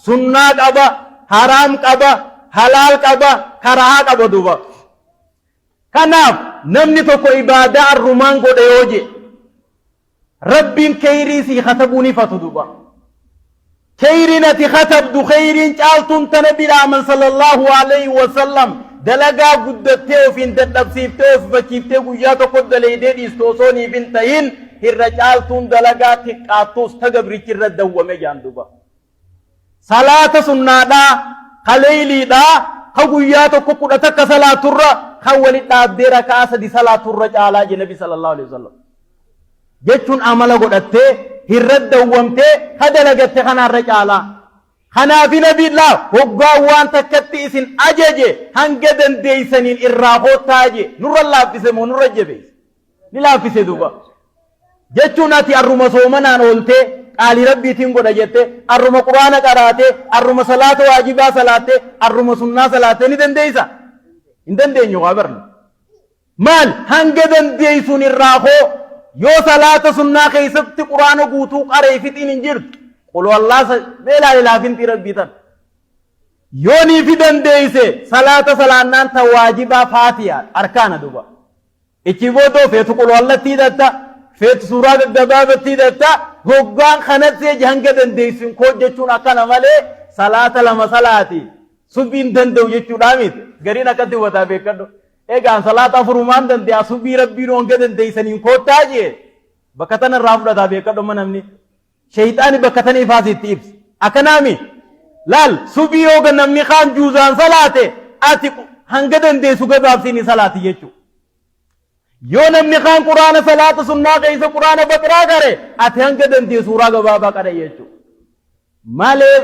سنات أبا حرامك أبا حلالك أبا كراهك أبا دوبا كناف نمني توكو إبادة الرومان قد يوجي ربين كيريسي خطبوني فتدوبا كيرينتي خطب دو خيرين چالتون تنبي العمل صلى الله عليه وسلم دلقا قدتيو فين تدبسيفتيو فبكيفتيو ياتو قد ليدين استوصوني بنتهين هرجالتون دلقا تقاتوس تقبريك الردو مجان دوبا صلاة سنة دا خليلي دا خقوياتو كقودتك صلاة الرّ خولي تابديرا كاسا دي صلاة الرّ على النبي صلى الله عليه وسلم جتون عملا قدتي هرد دوامتي خدلقت خنا الرجالة خنا في نبي الله وقوان تكتئسن أججي هنگدن ديسنين إراغو تاجي نور الله فيسمو نور الجبيس نلا فيسي دوبا جتوناتي الرمى صومنا نولتي قال ربي تنقو دجتي الرمى قرآن قراتي الرمى صلاة واجبا صلاة الرمى سنة صلاة ندن ديسا ندن دين يغابرنا مال هنگدن ديسون إراغو يو صلاة سنة خيسبت قرآن قوتو قريفتين انجرد قلوا الله بلا إلا فنتي ربي تن يوني في دن ديسي صلاة صلاة تواجبا فاتحة أركان دوبا اچيبو دو فيتو قلوا الله تيدتا فيت سورة الدباب تيدتا غوغان خنت سي جهنگ دن ديسين كود جچون اكنا مالي صلاة لما صلاتي سبين دن دو جچون آميت غرينا كتو وطا بيکردو egaan salaata furumaan dande'a subii rabbiin honga dandeeysaniin koottaa jee bakka tana irraa fudhataa beekadhoma namni shayxaani bakka tana ifaasitti ibsa akkanaami laal subii hooga namni kaan juuzaan salaate ati hanga dandeessu gabaabsiini salaati jechuu yoo namni kaan quraana salaata sunnaa keeysa quraana baqiraa kare ati hanga dandeessu suuraa gabaabaa qara jechuu malee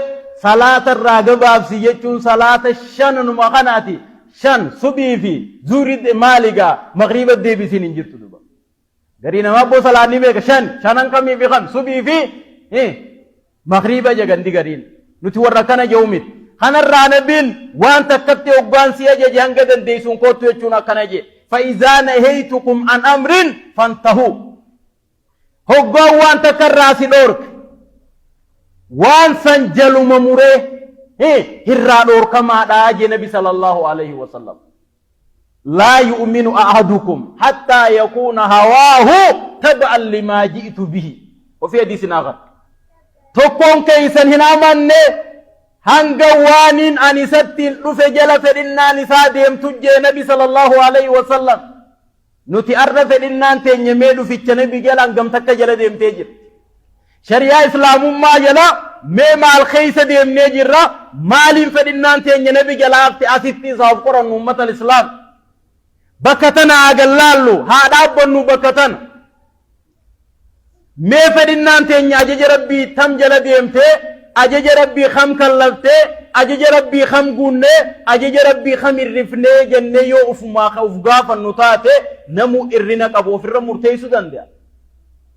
salaata irraa gabaabsi jechuun salaata shanuma kanaati shan subii fi zuurid maaliga magriba deebisin injirtu duba garina mabbo salaani beeka shanan kamii fi khan subii fi magriba jagandi garin nuti warra kana jawmit kana ranabin waan takkatti oggaan si ajaje hanga dandeeysuun kootu jechuun akkana je fa izaa nahaytukum an amrin fantahu hoggaan waan takkarraa si dhoork waan san jaluma muree hirraa dhoorkamaadhaa je nabi sallallahu alayhi wasallam لا يؤمن أحدكم حتى يكون هواه تبعا لما جئت به وفي حديث آخر تكون كيسن هنا من هنغوانين أنستين رفجل فإننا نسادهم تجي نبي صلى الله عليه وسلم نتي أرف إننا تنميل في النبي جل أنقم تكجل ديم تجر شريعة إسلام ما جلا ما الخيس ديم نجر مال فإننا تنمي جل أفتي صاحب قرآن أمة الإسلام بكتنا أقلالو هذا أبنو بكتنا ما فدنا تني أجج ربي تم جل ديمته أجج ربي خم كلفته أجج ربي خم قنة أجج ربي خم الرفنة جنة يوف ما خوف غاف النطاته نمو إرنك أبو في الرم مرتيس دنديا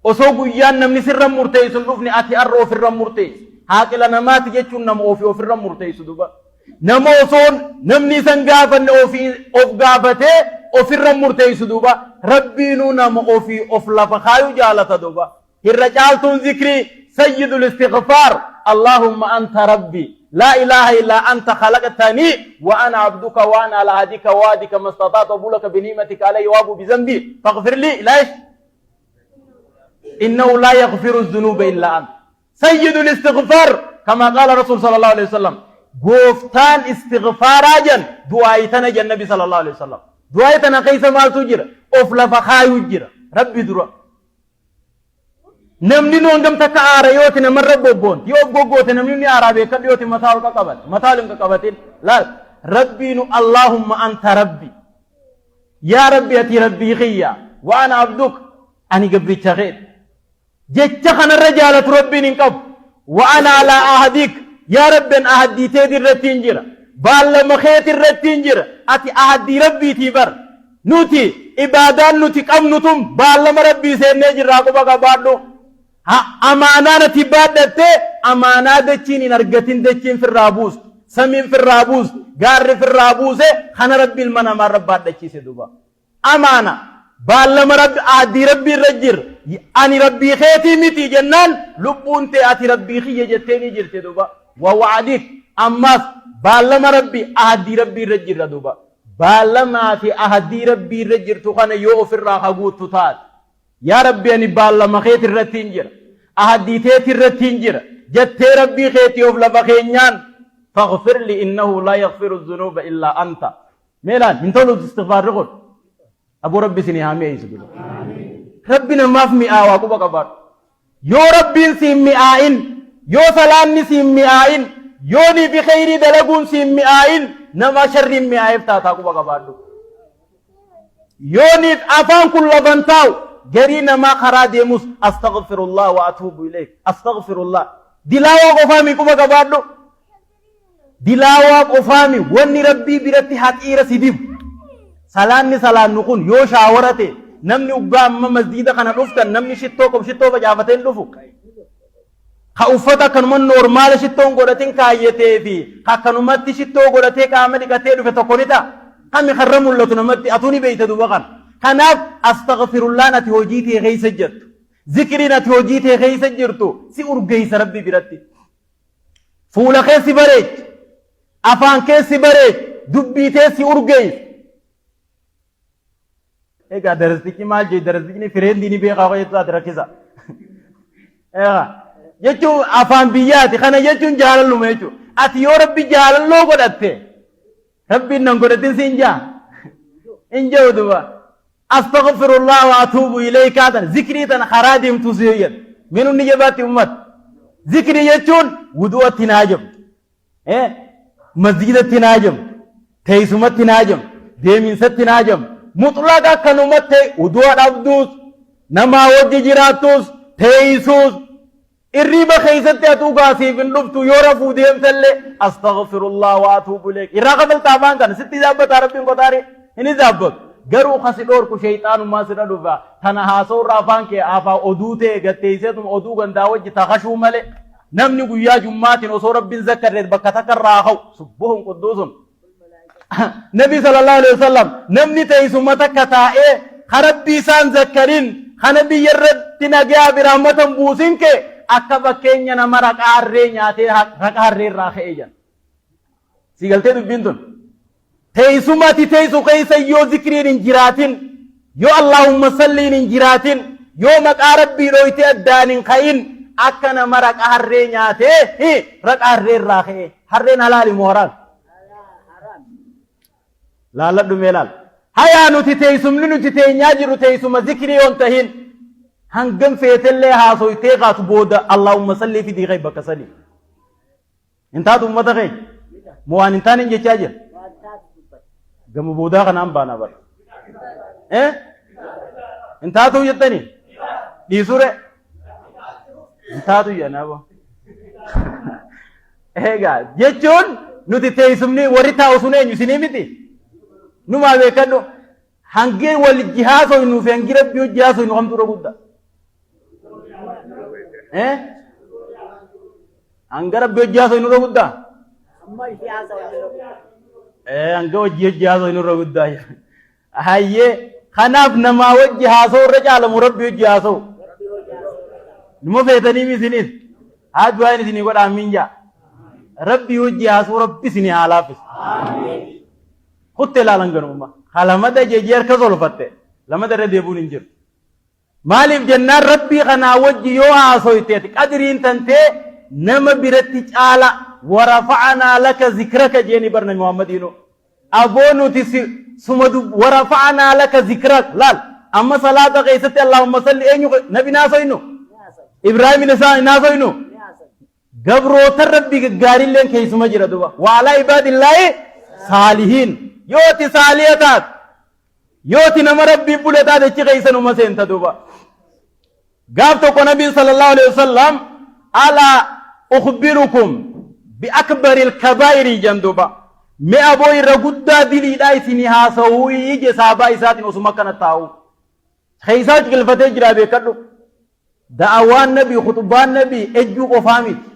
أسوق يان نمني سر مرتيس نفني أتي أرو في الرم مرتيس هاكلا نمات جتون نمو في الرم مرتيس دوبا نمو صون نمني سنغافا أوف غافته أوف الرم مرتيس دوبا ربي نم أوفي أوف لفخايو جالة دوبا الرجال تون ذكري سيد الاستغفار اللهم أنت ربي لا إله إلا أنت خلقتني وأنا عبدك وأنا على عهدك ووعدك ما استطعت أبولك بنعمتك علي وأبو بذنبي فاغفر لي ليش إنه لا يغفر الذنوب إلا أنت سيد الاستغفار كما قال رسول صلى الله عليه وسلم غفتان استغفار جن دعايتنا جن النبي صلى الله عليه وسلم دعايتنا كيس مال تجر أفلا فخايو جر ربي درا نمني نوندم تكارا يوتي نمر ربون يوب غوغوتي نمني عربي كد يوتي متال كقبل متالم كقبتين لا ربي نو اللهم أنت ربي يا ربي أتي ربي خيا وأنا عبدك أني قبل تغير جتخنا الرجال ربي نكب وأنا على عهدك يا رب أهدي تيدي الرتينجر بالا مخيت الرتينجر أتي أهدي ربي تيبر نوتي إبادان نوتي كم نوتم بالا مربي سينجر راكو بقى بادو أمانا نتبادت أمانا دچين نرغتين دچين في الرابوس سمين في الرابوس غار في الرابوس خنا ربي المنا ما ربات دچي سدوبا أمانا بالا مربي أهدي ربي الرجر أني ربي خيتي متي جنان لبون تي أتي ربي خي جتيني جرتي دوبا ووعدك أماس بالما ربي أهدي ربي رجر دوبا بالما في أهدي ربي رجر تخانا يوفر راها قوت تطال يا ربي أني بالما خيت الرتينجر أهدي تيت الرتينجر جت ربي خيت يوفلا بخينيان فاغفر لي إنه لا يغفر الذنوب إلا أنت ميلان من طول استغفار رغل أبو ربي سني هامي يسبيل ربنا ما في مئة واقوبا كبار يو ربي سيمي آئين يو سلامني سيمي آئين يوني بخير دلقون سيمي آئين نما شر مي آئف تاتاكو بقبادو يوني أفان كل بنتاو جرينا ما خرا ديموس أستغفر الله وأتوب إليك أستغفر الله دلاوا قفامي كو بقبادو دلاوا قفامي وني ربي برتي حقيرة سيديب سلامني سلام نكون يو شاورته نمني أقام مسجدة كان رفتن نمني شتو بجافتين لفو خاوفتا كان من نورمال شتون غودتين كايته في كانومات شتو غودته كامل كتير في تكونيتا كم يخرم الله تنمت أتوني بيت دوبان كناف أستغفر الله نتوجيتي غيس جرت ذكري نتوجيتي غيس جرتو سي أرجيس ربي برتي فولا خيس بريج أفان كيس بريج دبيتي سي أرجيس إيه درستي مال جي درستي فرين ديني بيقاوي يطلع تركيزا إيه يجون أفان بياتي خنا يجون جاللو ميجو أتيو ربي جاللو قدرته ربي نقدرتين سينجا إنجا ودوا أستغفر الله وأتوب إليك هذا ذكري تنا خراديم تزيين منو نجبات أمت ذكري يجون ودوا تناجم مسجد تناجم تيسمت تناجم ديمين ست تناجم مطلقا كنومت ودوا عبدوس نما وجه جراتوس تيسوس الريبة خيزت أتوقع سيفن لبتو يورفو ديم تلي أستغفر الله وأتوب إليك إراقب التابان كان ستي زابت عربين قطاري إني زابت غرو خسدور كو شيطان ما سنا دوفا تنا هاسو رافان كي آفا أدوته غتيسيتم أدو غنداوج تخشو ملي نمني قويا جمعاتين وصو رب ذكر بكتكر راخو سبوهم قدوسهم نبي صلى الله عليه وسلم نمني تيسمتك كتائي خربي سان ذكرين خنبي يرد تنقيا برحمة بوسين كي akka bakkeenya nama raqaa harree nyaatee raqaa harree irraa ka'ee jira. Si galtee dubbiin tun. Teessumatti teessu keessa yoo zikriin hin jiraatin, yoo Allahumma salliin hin jiraatin, yoo maqaa rabbii dhooytee addaan hin ka'in akka nama raqaa harree nyaatee raqaa harree irraa ka'ee. Harreen halaali moo haraam? Laalladhu mee laal. Hayaa nuti teessumni nuti teenyaa jiru teessuma zikrii yoon tahin. هنجم في تله هاسوي تيغات بودا اللهم صل في دي غيبك صلي انت هذا ما تغي موان انت نجي تاجر جم بودا كنام بانا بر انت هذا يتني دي سورة انت هذا يا نابو هيغا جيتون نوتي تيسمني وريتا وسنه نسيني متي نما بكدو هنجي والجهاز انه في انغرب بيو جهاز انه هم ترغودا angara bejjaaso inurra guddaa anga wajji hojjaaso inurra guddaa hayyee kanaaf namaa wajji haasoo irra caalamu rabbi wajji haasoo numa feetanii isinis du'aan isinii godha amiin jaa rabbi hojii haasuu rabbi isinii haa laaffisu kuttee laalan ganuma halamada jeejii harka solfatte lamada irra deebuun hin jiru maaliif jennaan rabbii kanaa wajji yoo haasoyteeti qadriin tantee nama biratti caala warafa'anaa laka zikraka jeeni barna muhammadiino aboo nuti sumadu warafa'anaa laka zikrak laal amma salaata keessatti allahumma salli eenyu nabi naasoynu ibrahim naasoynu gabroota rabbi gaggaarilleen keessuma jira duba waalaa ibaadillaahi saalihiin yooti saaliya taat yooti nama rabbii bule taate achi keessanuma seenta duba gaaf tokko nabiin sallallahu alaihi wasallam alaa ukhbirukum bi akbaril kabaa'iri janduba me aboo irra guddaa diliidhaa isinii haasawuu ije saabaa isaatiin osuma kana taa'u keessaa qilfatee jira beekadhu da'awaan nabii khutbaan nabii ejjuu qofaa miti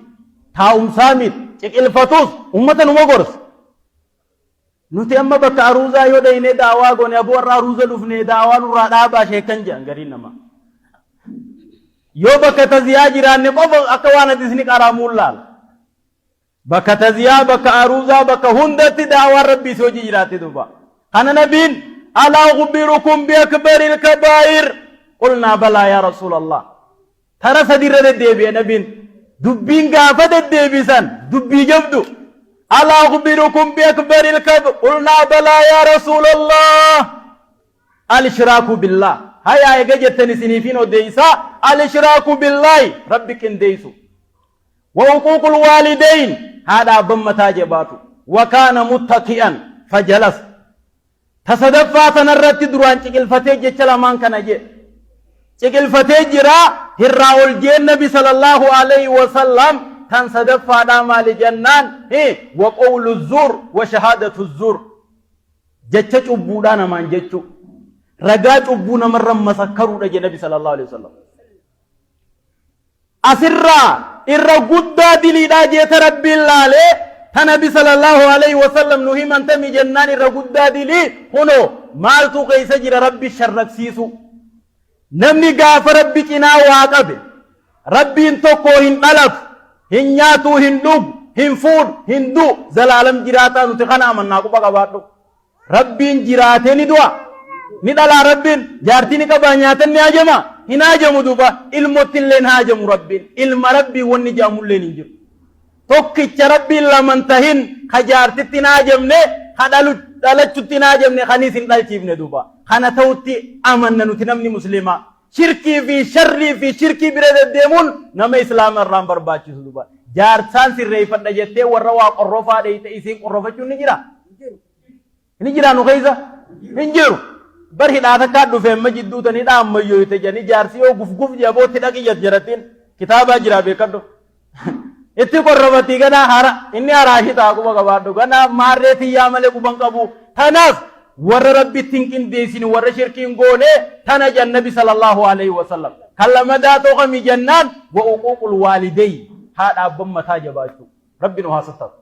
taa'umsaa miti ciqilfatus ummata numa gorsa nuti amma bakka aruuzaa yoo dhayne daawaa goone aboo warra aruuza dhufne daawaa nurraa dhaabaa sheekan jedhan gariin nama yoo bakka taziyaa jiraanne qofa akka waan ati isni qaraamuun laala bakka taziyaa bakka aruuzaa bakka hundatti daawaan rabbii si hojii jiraatti duba kana nabiin alaa ukhbirukum bi akbaril kabaa'ir qulnaa balaa yaa rasuulallah tara sadirra deddeebi'e nabiin dubbiin gaafa deddeebisan dubbii jabdu alaa ukhbirukum bi akbaril kabaa'ir qulnaa balaa yaa rasuulallah al-ishraaku billah هيا يجتني سنيفين وديسا الاشراك بالله ربك انديسو وحقوق الوالدين هذا بمتا جباتو وكان متكئا فجلس تصدفا تنرت دروان تقل فتيج چلمان كان جي تقل فتيج را هراء النبي صلى الله عليه وسلم تنصدفا داما لجنان وقول الزور وشهادة الزور جتش أبودانا من جتشو رجاء أبونا مرة مسكروا رجال النبي صلى الله عليه وسلم أسرّا إرّا دلي راجيت ربي الله عليه النبي صلى الله عليه وسلم نهم أنت من جنان إرّا دلي هنو مالتو قيس جر ربي شرك سيسو نمني قاف ربي كنا واقب ربي انتوكو هن ألف هن ياتو هن دوب هن فود هن دو زلالم جراتا نتخنا من ناكو بقباتو ربي جراتين دوا ندلا ربين جارتيني كبانياتن ناجما هناجمو دوبا الموتين هاجمو ربين علم ربي ونجامو لينجر توكي ربي لمن تهين خجارتي ناجمني خدالو دالچتي ناجمني خنيسين دالچيبني دوبا خنا توتي امنن نتنمني مسلمه شركي في شركي برد ديمون نما اسلام الرام برباچي دوبا جارسان سيري فدجته وروا قرفا ديت اسين قرفچو نجرا نو خيزا نجرو برهي لا تكادو في مجد دوتني دا ميو يتجاني جارسيو غف جابوتي دقيت جراتين كتابا جرابي كدو اتي قربتي غنا هارا اني اراشي تاكو بغبادو غنا ماريتي يامله كوبنقبو تناس ور ربي تنكين ديسين ور شركين غوني تنجا النبي صلى الله عليه وسلم كلمه داتو خمي جنان وحقوق الوالدين هذا بمتا جباتو ربي نو حسطت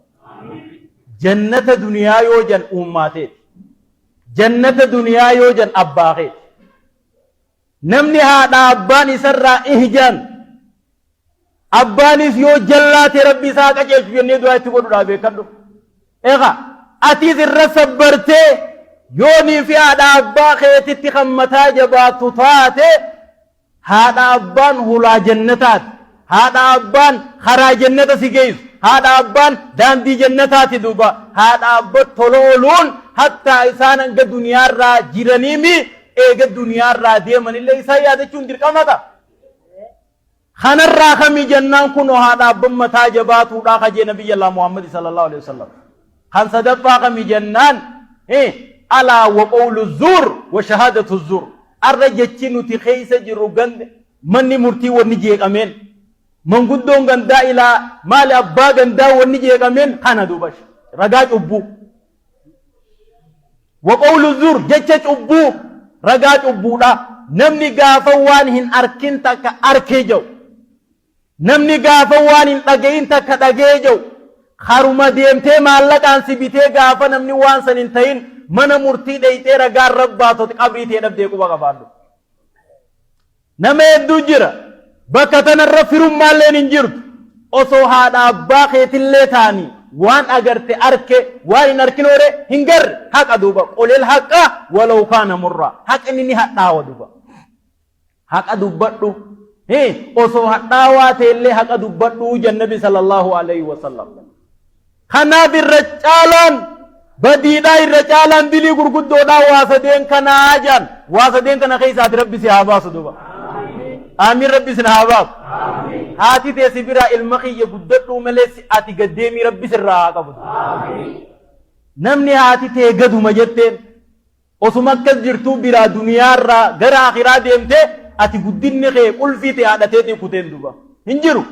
جنة دنيا يوجن اماتي جنة دنيا يوجن أباغي نمني هذا أباني سرّا إهجان أباني سيو جلات ربي ساكا جيش بيني دعاء تقول رابي كندو إيغا أتيز الرسبرتي يوني في هذا أباغي تتخمتا جباتو تاتي هذا أبان هلا جنتات هذا أبان خرا جنة سيجيز هذا أبان داندي جنتات دوبا هذا أبان طلولون حتى إنسان عند الدنيا را جيرانيمي إيج الدنيا را ديمن اللي إنسان يادچون دركامتا خانر را خمي جنان كنو هذا بمتا جباتو را خجي نبي الله محمد صلى الله عليه وسلم خان صدفا خمي جنان ألا وقول الزور وشهادة الزور الرجتشنو تخيس جرو غند مني مرتي ونجيك أمين من قدون غندا إلى مال أبا غندا ونجيك أمين خانا دوباش رقاج أبو وقول الزور جتش أبو رقاج أبو لا نمني غافوان هن أركين تك أركيجو نمني غافوان هن تغيين تك تغيجو خارما ديمتي مالك أنسي بيتي غافا نمني وانسان انتين من مرتي ديتي رقار رباتو تقبريتي نبديكو بغفاندو نمي الدو جرا بكتنا الرفرم مالين انجرت osoo haadha abbaa keetillee taanii waan agarte arke waan hin arkinoore hin garre haqa duuba qoleel haqa walaw kaana murra haqni ni hadhaawa duuba haqa dubbadhu osoo hadhaawaa ta'ellee haqa dubbadhu jannabi sallallahu alaihi wasallam kanaaf irra caalaan badiidhaa irra caalaan dilii gurguddoodhaa waa sadeen kanaa jaan waa sadeen kana keessaati rabbi si haa baasu duuba آمين ربي سنهاباك هاتي تيسي برا المخي يقدروا مليس آتي قدامي ربي سرها قبض نمني هاتي تيقدوا مجتين وسمكت جرتو برا دنيا را غير آخرا ديمتي آتي قدين نخي قل في تيادة تيتي كتين دوبا هنجرو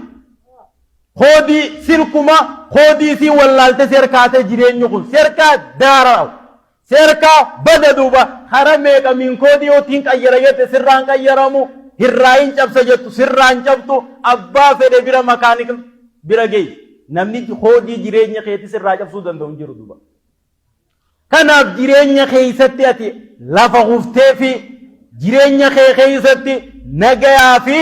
خودي سيركما خودي سي واللالت سيركات جرين نقل سيركات دارا سيركا بدا دوبا حرميك من خودي وتينك أيريت سرانك أيرامو hirraayin cabsa jettu sirraan cabtu abbaa fedhe bira makaanik bira geey namni hoodii jireenya keetti sirraa cabsuu danda'u hin jiru duuba kanaaf jireenya keessatti ati lafa huftee fi jireenya kee keessatti nagayaa fi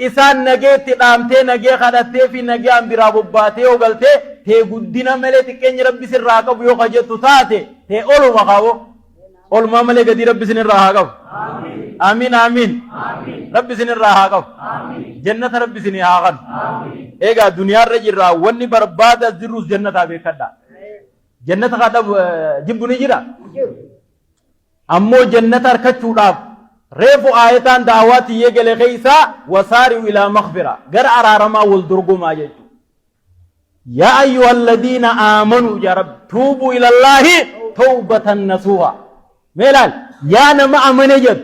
isaan nageetti dhaamtee nagee kadhattee fi nageen biraa bobbaatee ogaltee tee guddina malee xiqqeenya rabbi sirraa qabu yoo kajettu taate tee oluma qabu oluma malee gadi rabbi sinirraa haa qabu آمين آمين ربي سن الراحة جنة ربي سن هاغن إيجا دنيا رجل وني برباد الزروس جنة أبي كذا جنة كذا جنبني جرا أمو جنة أركتشولا ريفو آيتان دعوات يجل خيسا وساروا إلى مغفرة غير أرارما والدرقو ما يجو يا أيها الذين آمنوا يا رب توبوا إلى الله توبة نصوحا ميلان يا نما أمنجت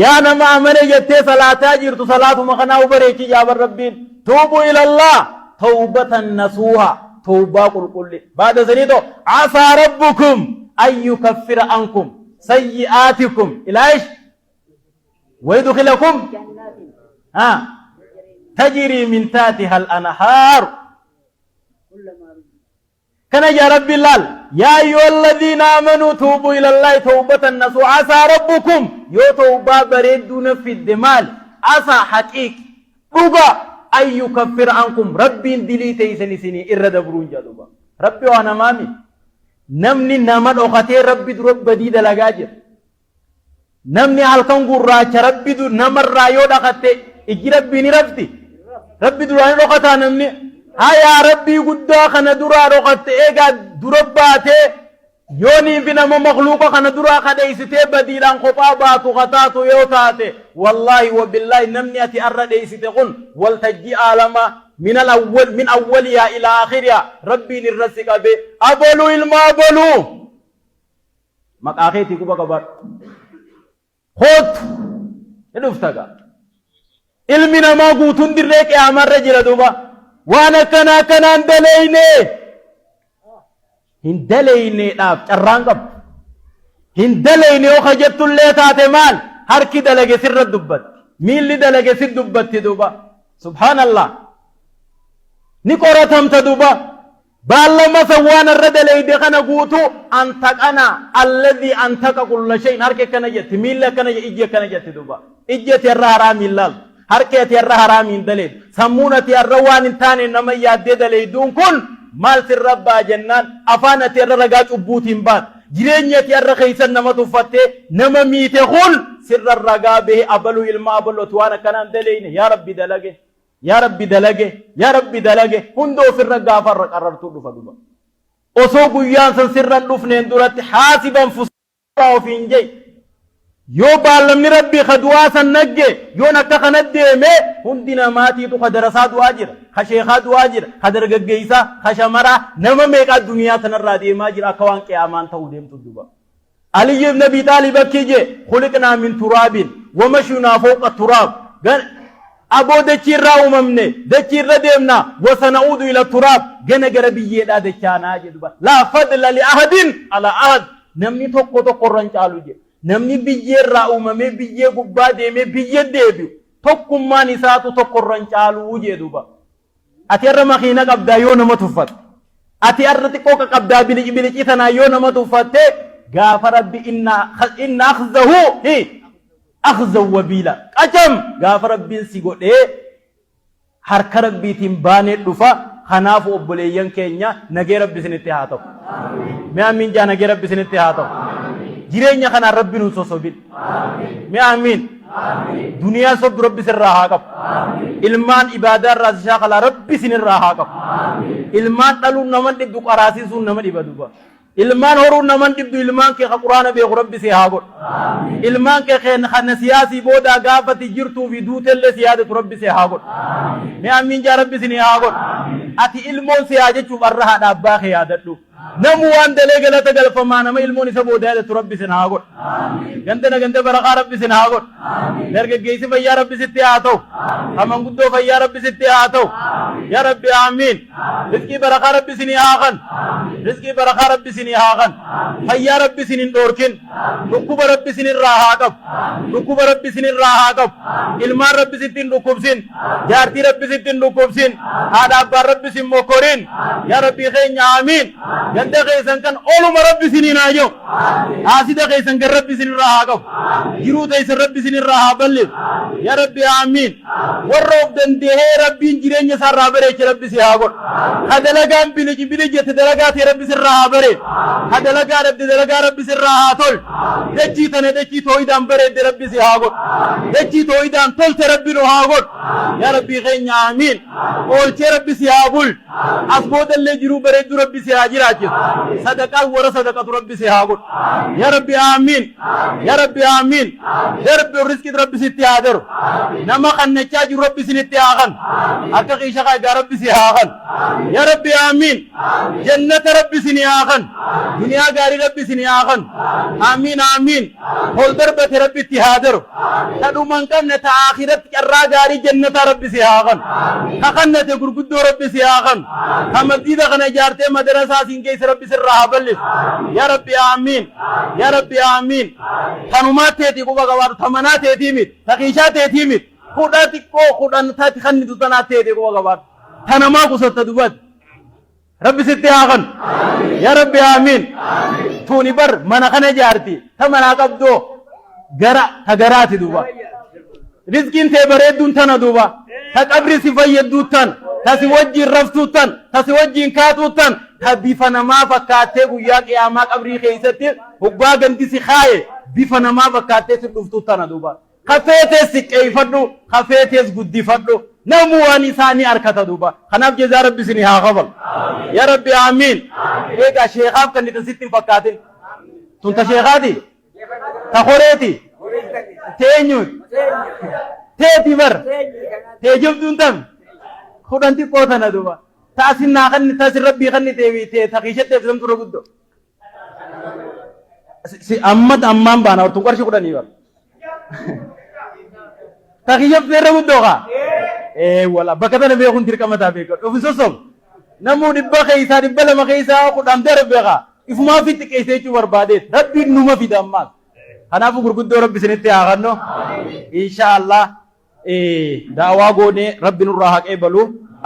يا نما أمنجت صلاة جرت صلاة مخنا وبريكي يا ربين توبوا إلى الله توبة نصوحا توبة كل بعد ذلك عسى ربكم أن يكفر عنكم سيئاتكم إلى إيش ويدخلكم تجري من تحتها الأنهار كان يا رب الله يا أيها الذين آمنوا توبوا إلى الله توبة نصوحا عسى ربكم يو توبة بريدون في الدمال عسى حقيق بغا أن يكفر عنكم ربي دلي تيسني سني إرد برون جدوبا ربي وانا مامي نمني نمد أخطي ربي درب بديد لغاجر نمني halkan gurraacha rabbi dur namarraa yoo dhaqatte iji rabbiin rafti rabbi duraan dhaqataa namni haya rabbi guddaa kana duraa dhaqatte eega durabbaate yoonii fi nama makhluuqa kana duraa kadheessitee badiidhaan kophaa baatu qataatu yoo taate wallaahi wa billaahi namni ati arra dheessite kun waltajjii aalama min awwaliyaa ilaa akhiriyaa rabbiin irra si qabe aboluu ilma aboluu maqaa keetii quba qabaadhu خوت ندفتها علمنا ما قوتون دريك يا مرة جلدوبا وانا كنا هندليني هندليني ناف الرانقب هندليني وخجبت اللي تاتي مال هركي دلقي سر الدبت مين اللي دلقي سر الدبت دوبا سبحان الله نقرتهم تدوبا بالله سوان الردل يدخنا قوتو أنتك أنا الذي أنتك كل شيء هركي كنا جت ميلا كنا إجي كنا جت دوبا إجي تيرا حرام اللال هركي تيرا حرام دليل سمونا تيرا وان تاني نما ياد دليل دون كن مال سرب جنان أفانا تيرا رجاج أبوتين بات جرينيا تيرا خيسا نما تفتة نما ميته خل سر الرجا به أبلو إلما أبلو توانا كنا دليل يا ربي دلقه يا ربي دلقه يا ربي دلقه هندو في الرقافة قررتو دفدوبا أصوبو يانسن سرا دفنين دولت حاسبا فسطا وفين جي يو بالمني ربي خدواسا نجي يو نكا نديمي هندنا ماتي تو خدرسا دواجر خشيخا دواجر خدرق جيسا خشمرا نما ميقا الدنيا تنرى ديما جر أكوان قيامان توديم تدوبا علي بن أبي طالب كيجي خلقنا من تراب ومشينا فوق التراب أبو دكيرا وممني دكيرا ديمنا وسنعود إلى التراب جنا جربية لا دكانا جدبا لا فضل لأحد على أحد نمني توكو تقرن تعالوجي نمني بيجرا وممي بيجي قبادي مي بيجي ديبيو توكو ما نساتو تقرن تعالوجي دبا أتيرا مخينا قبدا يوم متوفت أتيرا تكوكا قبدا بلي بلي تنا يوم متوفت غافر ربي إن أخذه هي أخذ وبيلا أجم غافر ربي سيقول harka rabbiitiin baanee dhufa kanaaf obboleeyyan keenya nagee rabbi isinitti haa ta'u mee amiin jaa nagee rabbi isinitti haa ta'u jireenya kana rabbi nu sosobin mee amiin duniyaa sobdu rabbi sirraa haa qabu ilmaan ibaadaa irraa shaakala rabbi isinirraa haa qabu ilmaan dhaluun naman dhibdu qaraasiisuun nama dhiba duba ilmaan horuun naman dhibdu ilmaan kee quraana beeku rabbi si haa godhu ilmaan kee kana siyaasii booda gaafati jirtuu fi duutelle siyaadatu rabbi si haa godhu mee amiin jaa rabbi isinii haa godhu ati ilmoon si haa jechuuf arra haadha abbaa kee yaadadhu namu waan dalee galata galfamaa nama ilmoon isa booda yaadatu rabbi isin haa godhu ganda barakaa rabbi isin haa godhu dargaggeessi fayyaa rabbi sitti haa ta'u hamanguddoo fayyaa rabbi sitti haa ta'u yaa rabbi amiin rizqii barakaa rabbi isinii haa kan rizqii barakaa rabbi isinii haa kan fayyaa rabbi isin hin dhoorkin dhukkuba rabbi isinirraa haa qabu dhukkuba rabbi isinirraa haa qabu ilmaan rabbi sitti hin dhukkubsin jaartii rabbi sitti hin dhukkubsin haadha abbaan rabbi isin mokorin yaa rabbi keenya amiin ganda keessan kan oluma rabbi isiniin haa jiru haasida keessan kan rabbi isinirraa haa qabu jiruu teessan rabbi isinirraa haa balleessu yaa rabbi amiin warra of dandahee rabbiin jireenya isaarraa bareeche rabbi si haa godhu ha dalagaan biliji jette dalagaa ta'e rabbi sirraa haa bareedu ha dalagaa dhabde dalagaa rabbi sirraa haa tolu dachii tana dachii tooyidaan bareedde rabbi si haa godhu dachii tooyidaan tolte rabbi nu haa godhu yaa rabbi keenya amiin oolchee rabbi si haa bul as boodallee jiruu bareeddu rabbi si haa jiraachisu sadaqaan warra sadaqatu rabbi si haa godhu yaa rabbi amiin yaa rabbi amiin darbi rizqii rabbi sitti haa daru nama kannachaa jiru rabbi sinitti haa kan akka qiisha qaagaa rabbi si haa kan yaa rabbi amiin jannata rabbi sini haa kan duniyaa gaarii rabbi sini haa kan amiin amiin hol darbate rabbi itti haa daru tadhuman qabne ta akhiratti carraa gaarii jannata rabbi si haa kan ka kannate gurguddoo rabbi si haa kan ka masjiida kana ijaartee madarasaa siin keessa rabbi sirraa haa balleessu yaa rabbi amiin yaa rabbi amiin tanumaa teetii quba qabaatu tamanaa teetii miti taqiishaa teetii miti kudhaa xiqqoo kudhan taati kannitu tanaa teetii quba qabaatu tanamaa kusatta dubbatu rabbi sitti haa kan yaa rabbi amiin tuuni bar mana kana ijaarti ta manaa qabdoo gara ta garaati duuba rizqiin tee bareedduun tana duuba ta qabri si fayyadduut tan ta si wajjiin raftuut tan ta si wajjiin kaatuut tan ta bifa namaa fakkaattee guyyaa qiyaamaa qabrii keessatti hoggaa gandi si kaaye bifa namaa fakkaattee si dhuftuut tana duuba kafeetees siqqeeffadhu kafeetees guddifadhu namu waan isaanii arkata duuba kanaaf jazaa rabbi isinii haa qabal yaa rabbi amiin eegaa sheekaaf kan itti sitti hin fakkaatin tun ta sheekaati ta koreeti teenyuut teeti bar teejumtuun tam kudhan xiqqoo tana duuba ta asin naa kanni ta asin rabbii kanni tee taqiishatteef samtu dura guddoo si ammaan baana hortun qarshi kudhanii bar taqiishat seerra guddoo kaa wala bakka tana beekun dirqamataa beekaa dhufi sosom namuu dhibba keessaa dhibba lama keessaa kudhan darbeekaa ifumaa fi xiqqeessee jechuu barbaadeet rabbiin numa fida ammaas kanaafuu gurguddoo rabbi isinitti haa kanno inshaallah daawaa goonee rabbi nurraa haa qeebalu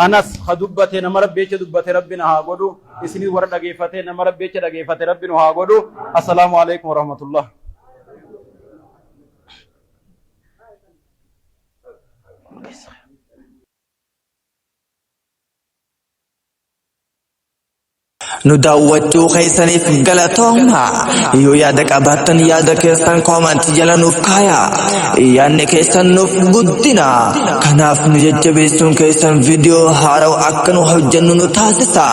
anas ha dubbate nama rabbeecha dubbate rabbi na haa godhu isinis warra dhageeffate nama rabbeecha dhageeffate rabbi nu haa godhu assalaamu alaikum warahmatullah nu daawwachuu keessaniif galatooma yoo yaada qabaattan yaada keessan koomantii jala nuuf kaaya yaadni keessan nuuf guddina kanaaf nu jajjabeessuun keessan viidiyoo haaraa akka nu hojjennu nu taasisa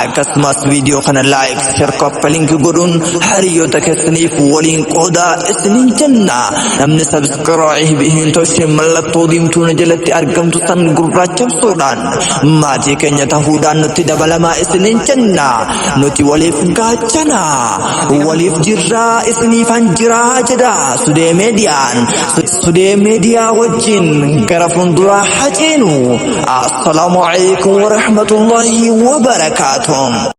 akkasumas viidiyoo kana laayik sheer koppa linkii godhuun hiriyoota keessaniif waliin qoodaa isiniin jenna namni sabskiraayib hin tolche mallattoo diimtuu jalatti argamtu san gurraachefsuudhaan maatii keenya tahuudhaan nutti dabalamaa isiniin jenna nuti waliif gaachana waliif jirraa isiniifan jiraa jedha Sudee Meediyaa wajjin gara fuulduraa haceenu. Assalaamu alaikum wa rahmatullahi wa barakaatuh.